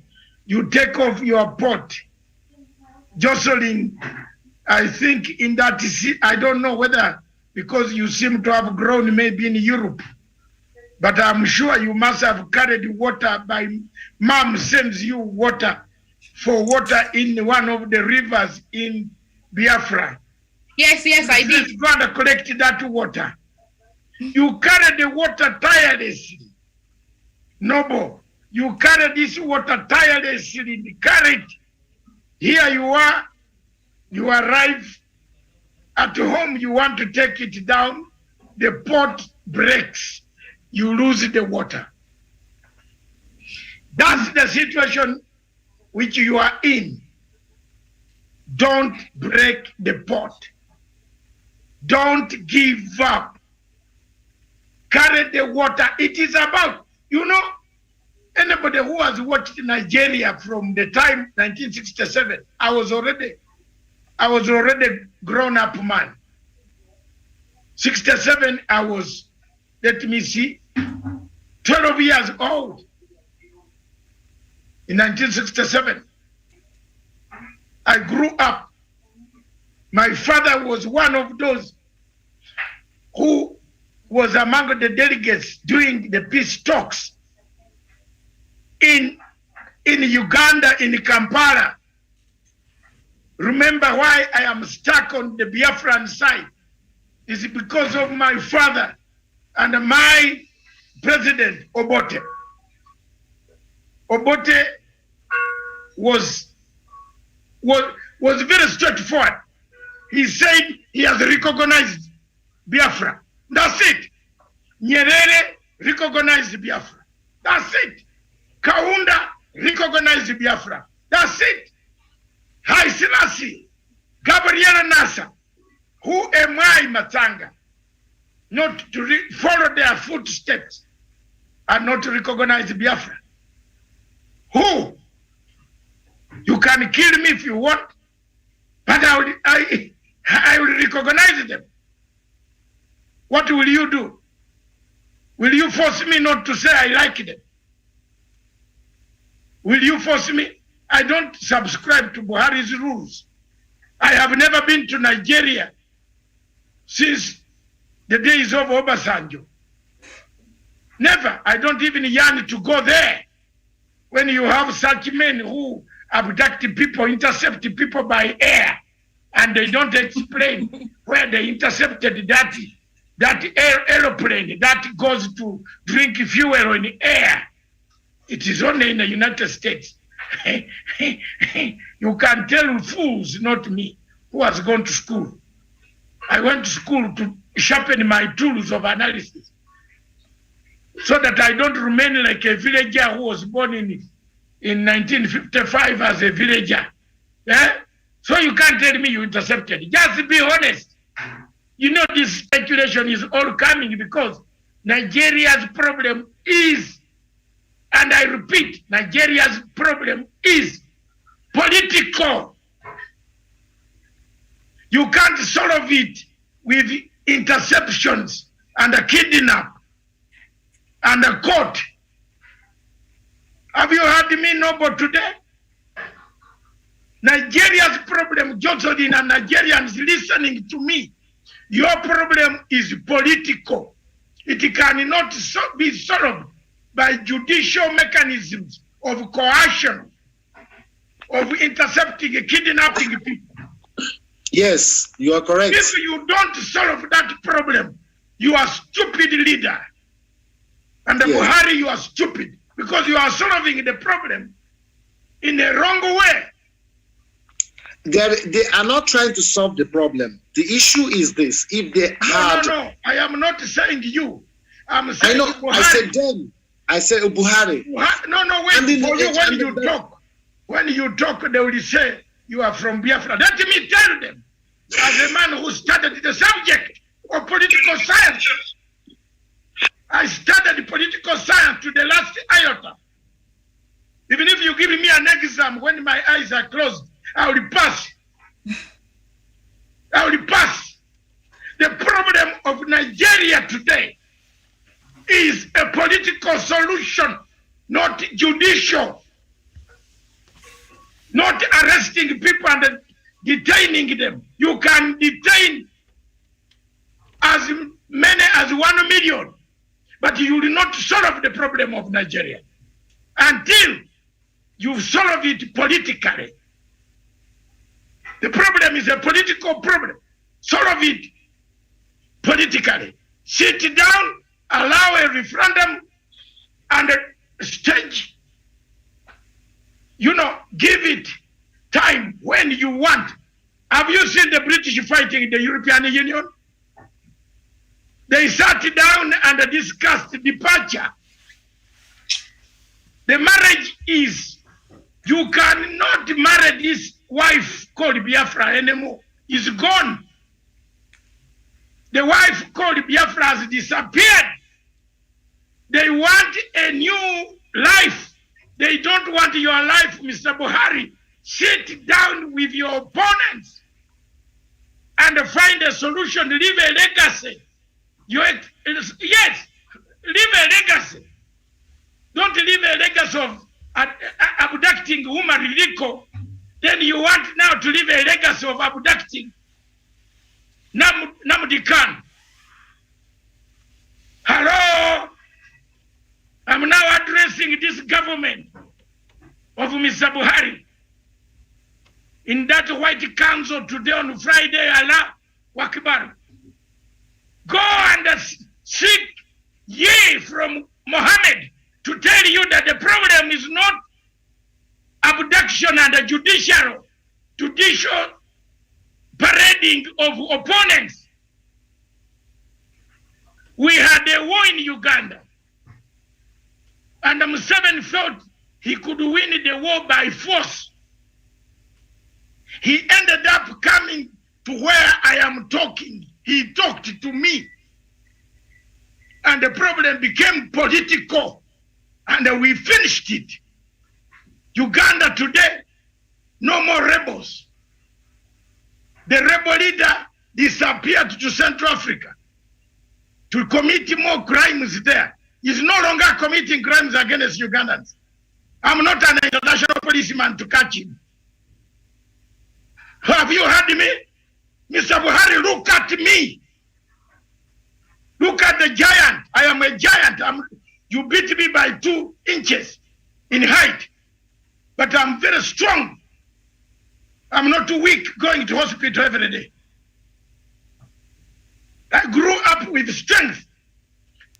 you take off your pot. Jocelyn, I think in that, I don't know whether, because you seem to have grown maybe in Europe, but I'm sure you must have carried water by, Mom sends you water for water in one of the rivers in Biafra. Yes, I did. Let's go and collect that water. You carry the water tirelessly. Noble. You carry this water tirelessly, carry it. Here you are, you arrive at home, you want to take it down, the pot breaks, you lose the water. That's the situation which you are in. Don't break the pot. Don't give up. Carry the water. It is about, anybody who has watched Nigeria from the time 1967, I was already grown up man. 67, I was, 12 years old. In 1967, I grew up. My father was one of those who was among the delegates during the peace talks in Uganda, in Kampala. Remember why I am stuck on the Biafran side is because of my father and my president, Obote. Obote was very straightforward. He said he has recognized Biafra. That's it. Nyerere recognized Biafra. That's it. Kaunda recognized Biafra. That's it. Haile Selassie, Gabriel Nasser, who am I, Matanga, not to follow their footsteps and not to recognize Biafra? Who? You can kill me if you want, but I will recognize them. What will you do? Will you force me not to say I like them? Will you force me? I don't subscribe to Buhari's rules. I have never been to Nigeria since the days of Obasanjo. Never. I don't even yearn to go there. When you have such men who abduct people, intercept people by air, and they don't explain where they intercepted that aeroplane that goes to drink fuel in the air. It is only in the United States. You can tell fools, not me, who has gone to school. I went to school to sharpen my tools of analysis so that I don't remain like a villager who was born in 1955 as a villager. Yeah? So you can't tell me you intercepted. Just be honest. You know this speculation is all coming because Nigeria's problem is, and I repeat, Nigeria's problem is political. You can't solve it with interceptions and a kidnap and a court. Have you heard me, Noble, today? Nigeria's problem, Johnson and Nigerians listening to me, your problem is political. It cannot be solved by judicial mechanisms of coercion, of intercepting, kidnapping people. Yes, you are correct. If you don't solve that problem, you are stupid leader. And the Buhari, you are stupid because you are solving the problem in the wrong way. They are not trying to solve the problem. The issue is this: if they had, no, I am not saying you. I'm saying I know. Buhari. I said them. I said Buhari. When you talk, they will say you are from Biafra. Let me tell them, as a man who studied the subject of political science, I studied political science to the last iota. Even if you give me an exam when my eyes are closed, I will pass. I will pass. The problem of Nigeria today is a political solution, not judicial. Not arresting people and detaining them. You can detain as many as 1 million, but you will not solve the problem of Nigeria until you solve it politically. The problem is a political problem. Solve it politically. Sit down, allow a referendum, and stage, give it time when you want. Have you seen the British fighting the European Union? They sat down and discussed departure. The marriage is, you cannot marry this wife called Biafra anymore. It's gone. The wife called Biafra has disappeared. They want a new life. They don't want your life, Mr. Buhari. Sit down with your opponents and find a solution. Leave a legacy. Yes, leave a legacy. Don't leave a legacy of abducting Umar Liko. Then you want now to leave a legacy of abducting Namdi Khan. Hello? I'm now addressing this government of Mr. Buhari. In that White Council today on Friday, Allah Akbar. Go and seek ye from Muhammad to tell you that the problem is not abduction and judicial parading of opponents. We had a war in Uganda, and Museveni felt he could win the war by force. He ended up coming to where I am talking. He talked to me. And the problem became political. And we finished it. Uganda today, no more rebels. The rebel leader disappeared to Central Africa to commit more crimes there. He's no longer committing crimes against Ugandans. I'm not an international policeman to catch him. Have you heard me? Mr. Buhari, look at me. Look at the giant. I am a giant. You beat me by 2 inches in height. But I'm very strong. I'm not too weak going to hospital every day. I grew up with strength.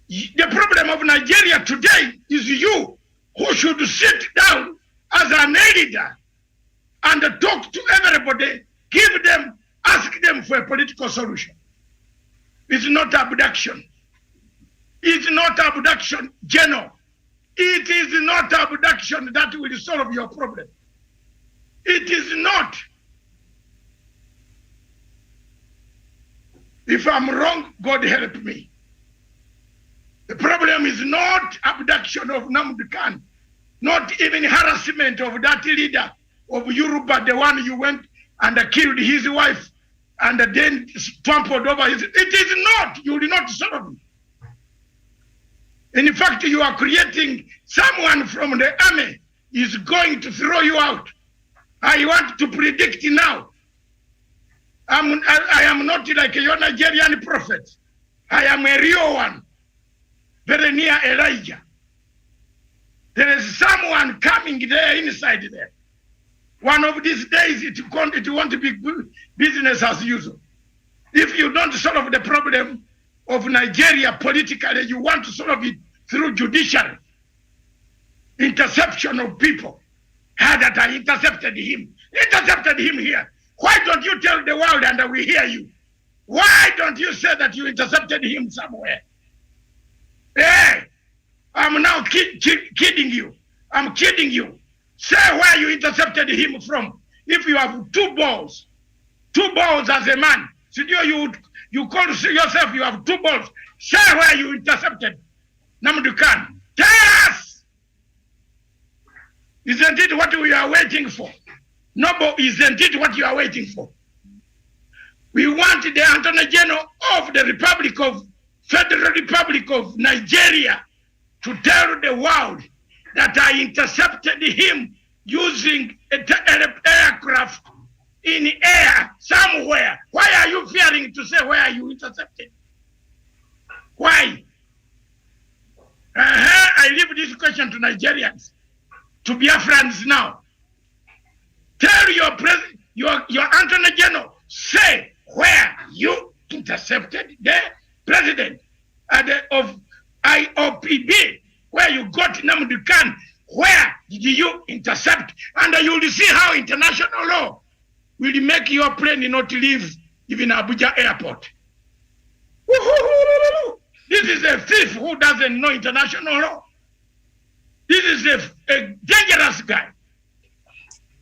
The problem of Nigeria today is you who should sit down as an leader and talk to everybody, ask them for a political solution. It's not abduction. It's not abduction, General. It is not abduction that will solve your problem. It is not. If I'm wrong, God help me. The problem is not abduction of Nnamdi Kanu, not even harassment of that leader of Yoruba, the one you went and killed his wife and then trampled over his. It is not. You will not solve it. In fact, you are creating someone from the army is going to throw you out. I want to predict now. I am not like your Nigerian prophet. I am a real one, very near Elijah. There is someone coming there inside there. One of these days, it won't be business as usual. If you don't solve the problem of Nigeria politically, you want to solve it through judiciary. Interception of people. How that I intercepted him. Intercepted him here. Why don't you tell the world and we hear you? Why don't you say that you intercepted him somewhere? Hey, I'm now kidding you. I'm kidding you. Say where you intercepted him from. If you have 2 balls as a man, you call yourself you have 2 balls. Say where you intercepted Nnamdi Kanu. Tell us! Isn't it what we are waiting for? No, isn't it what you are waiting for? We want the Attorney General of the Federal Republic of Nigeria to tell the world that I intercepted him using an aircraft in air somewhere. Why are you fearing to say where you intercepted? Why? I leave this question to Nigerians, to Biafrans now. Tell your Attorney General, say where you intercepted the president of IOPB, where you got Nnamdi Kanu. Where did you intercept? And you will see how international law will make your plane not leave even Abuja airport. This is a thief who doesn't know international law. This is a dangerous guy.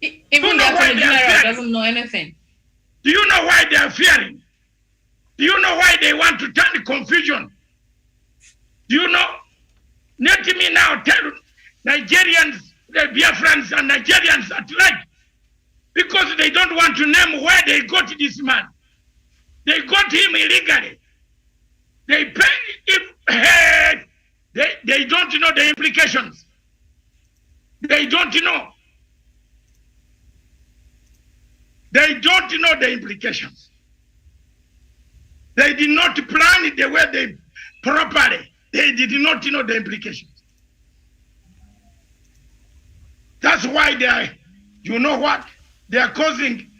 Even the Attorney General doesn't know anything. Do you know why they are fearing? Do you know why they want to turn confusion? Do you know? Let me now tell Nigerians, the Biafrans and Nigerians at large, because they don't want to name where they got this man. They got him illegally. They pay they don't know the implications. They don't know. They don't know the implications. They did not plan it the way they properly. They did not know the implications. That's why they are, you know what? They are causing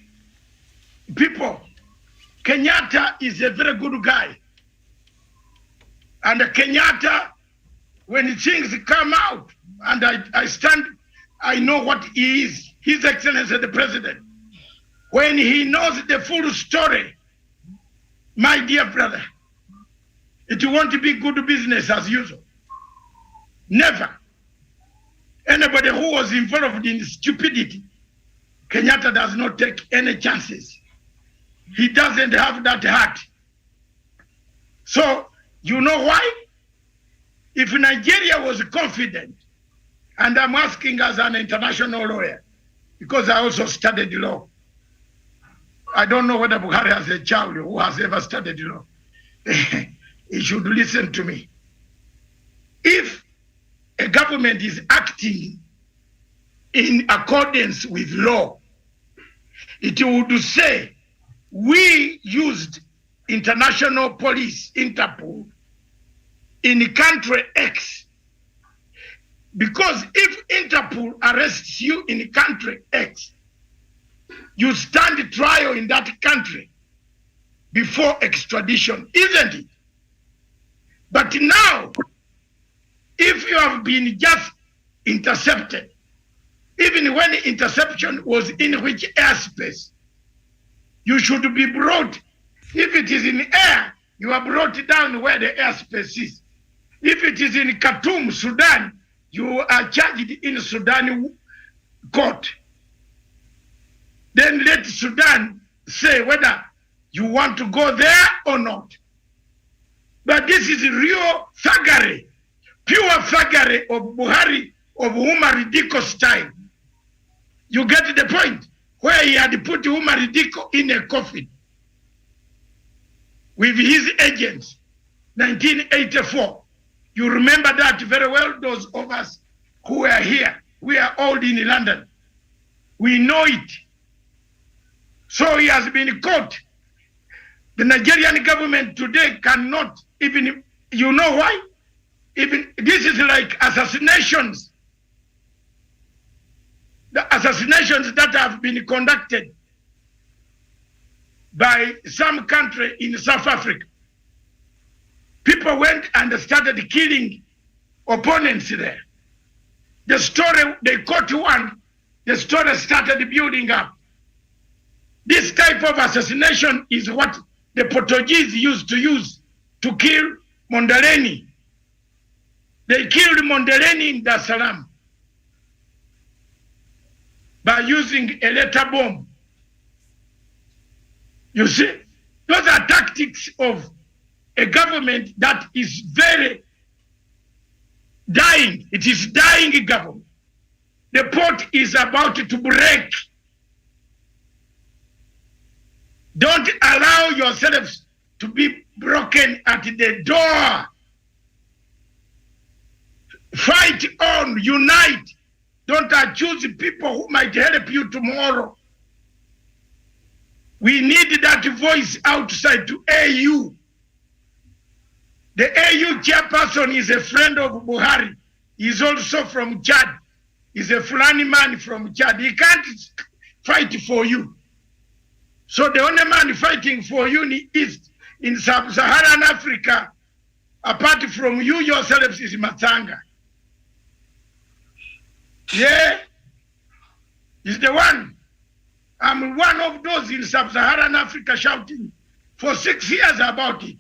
people. Kenyatta is a very good guy. And Kenyatta, when things come out, and I know what he is, His Excellency the President. When he knows the full story, my dear brother, it won't be good business as usual. Never. Anybody who was involved in stupidity, Kenyatta does not take any chances. He doesn't have that heart. So, you know why? If Nigeria was confident, and I'm asking as an international lawyer, because I also studied law. I don't know whether Buhari has a child who has ever studied law. He should listen to me. If a government is acting in accordance with law, it would say, we used international police, Interpol, in country X. Because if Interpol arrests you in country X, you stand trial in that country before extradition, isn't it? But now, if you have been just intercepted, even when interception was in which airspace, you should be brought. If it is in air, you are brought down where the airspace is. If it is in Khartoum, Sudan, you are charged in Sudan court. Then let Sudan say whether you want to go there or not. But this is real thuggery, pure thuggery of Buhari, of Umar Diko style. You get the point? Where he had put Umar Diko in a coffin with his agents, 1984. You remember that very well, those of us who were here. We are all in London. We know it. So he has been caught. The Nigerian government today cannot even, you know why? Even this is like assassinations. The assassinations that have been conducted by some country in South Africa. People went and started killing opponents there. The story, they caught one, the story started building up. This type of assassination is what the Portuguese used to use to kill Mondlane. They killed Mondlane in Dar es Salaam by using a letter bomb. You see, those are tactics of a government that is very dying. It is dying government. The pot is about to break. Don't allow yourselves to be broken at the door. Fight on, unite. Don't accuse people who might help you tomorrow. We need that voice outside to AU. The AU chairperson is a friend of Buhari. He's also from Chad. He's a Fulani man from Chad. He can't fight for you. So the only man fighting for you in East, in Sub-Saharan Africa, apart from you yourselves, is Matanga. Yeah, he's the one. I'm one of those in Sub-Saharan Africa shouting for 6 years about it.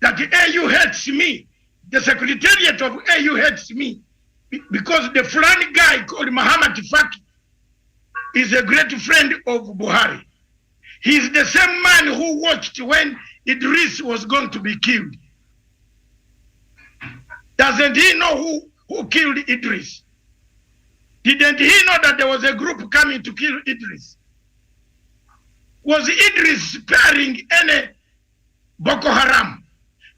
That the AU hates me. The Secretariat of AU hates me. Because the Fulani guy called Muhammad Faki is a great friend of Buhari. He's the same man who watched when Idris was going to be killed. Doesn't he know who killed Idris? Didn't he know that there was a group coming to kill Idris? Was Idris sparing any Boko Haram?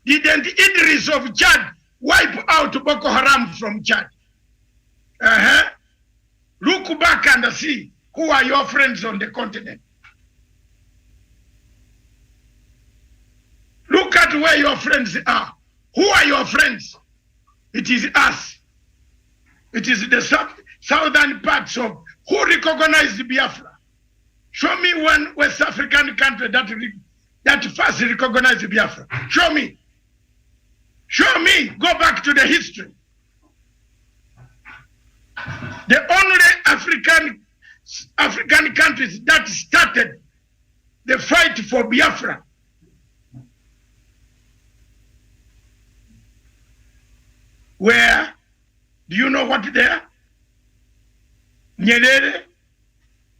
Didn't Idris of Chad wipe out Boko Haram from Chad? Look back and see who are your friends on the continent. Look at where your friends are. Who are your friends? It is us. It is the southern parts of who recognized Biafra. Show me one West African country that first recognized Biafra. Show me. Show me. Go back to the history. The only African countries that started the fight for Biafra were, do you know what they are? Nyerere,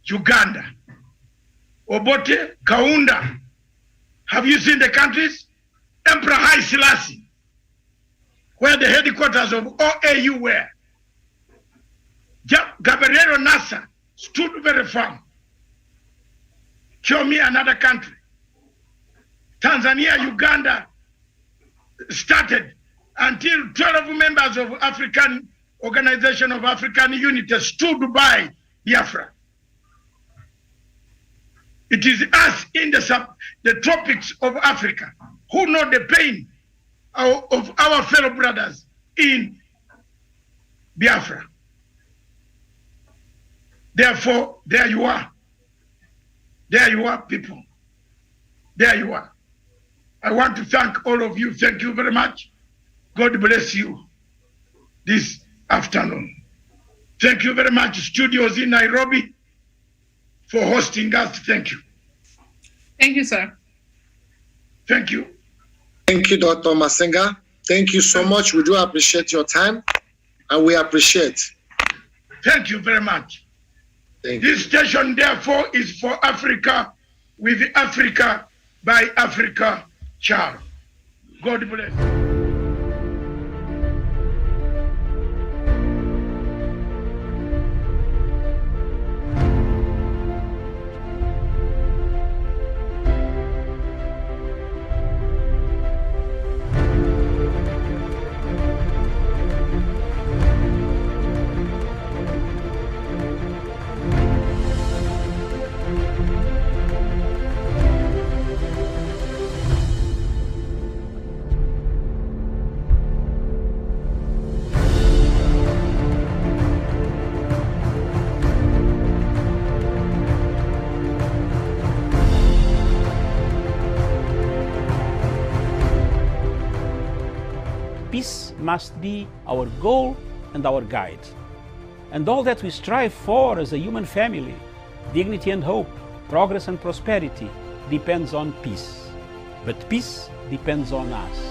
Uganda. Obote, Kaunda. Have you seen the countries? Emperor Haile Selassie, where the headquarters of OAU were. Gabriel Nasser stood very firm. Show me another country. Tanzania, Uganda started until 12 members of African Organization of African Unity stood by Biafra. It is us in the tropics of Africa who know the pain of our fellow brothers in Biafra. Therefore, there you are. There you are, people. There you are. I want to thank all of you. Thank you very much. God bless you this afternoon. Thank you very much, studios in Nairobi, for hosting us. Thank you. Thank you, sir. Thank you. Thank you, Dr. Masenga. Thank you so much. We do appreciate your time, and we appreciate. Thank you very much. This station, therefore, is for Africa, with Africa, by Africa. Ciao. God bless. Peace must be our goal and our guide. And all that we strive for as a human family, dignity and hope, progress and prosperity, depends on peace. But peace depends on us.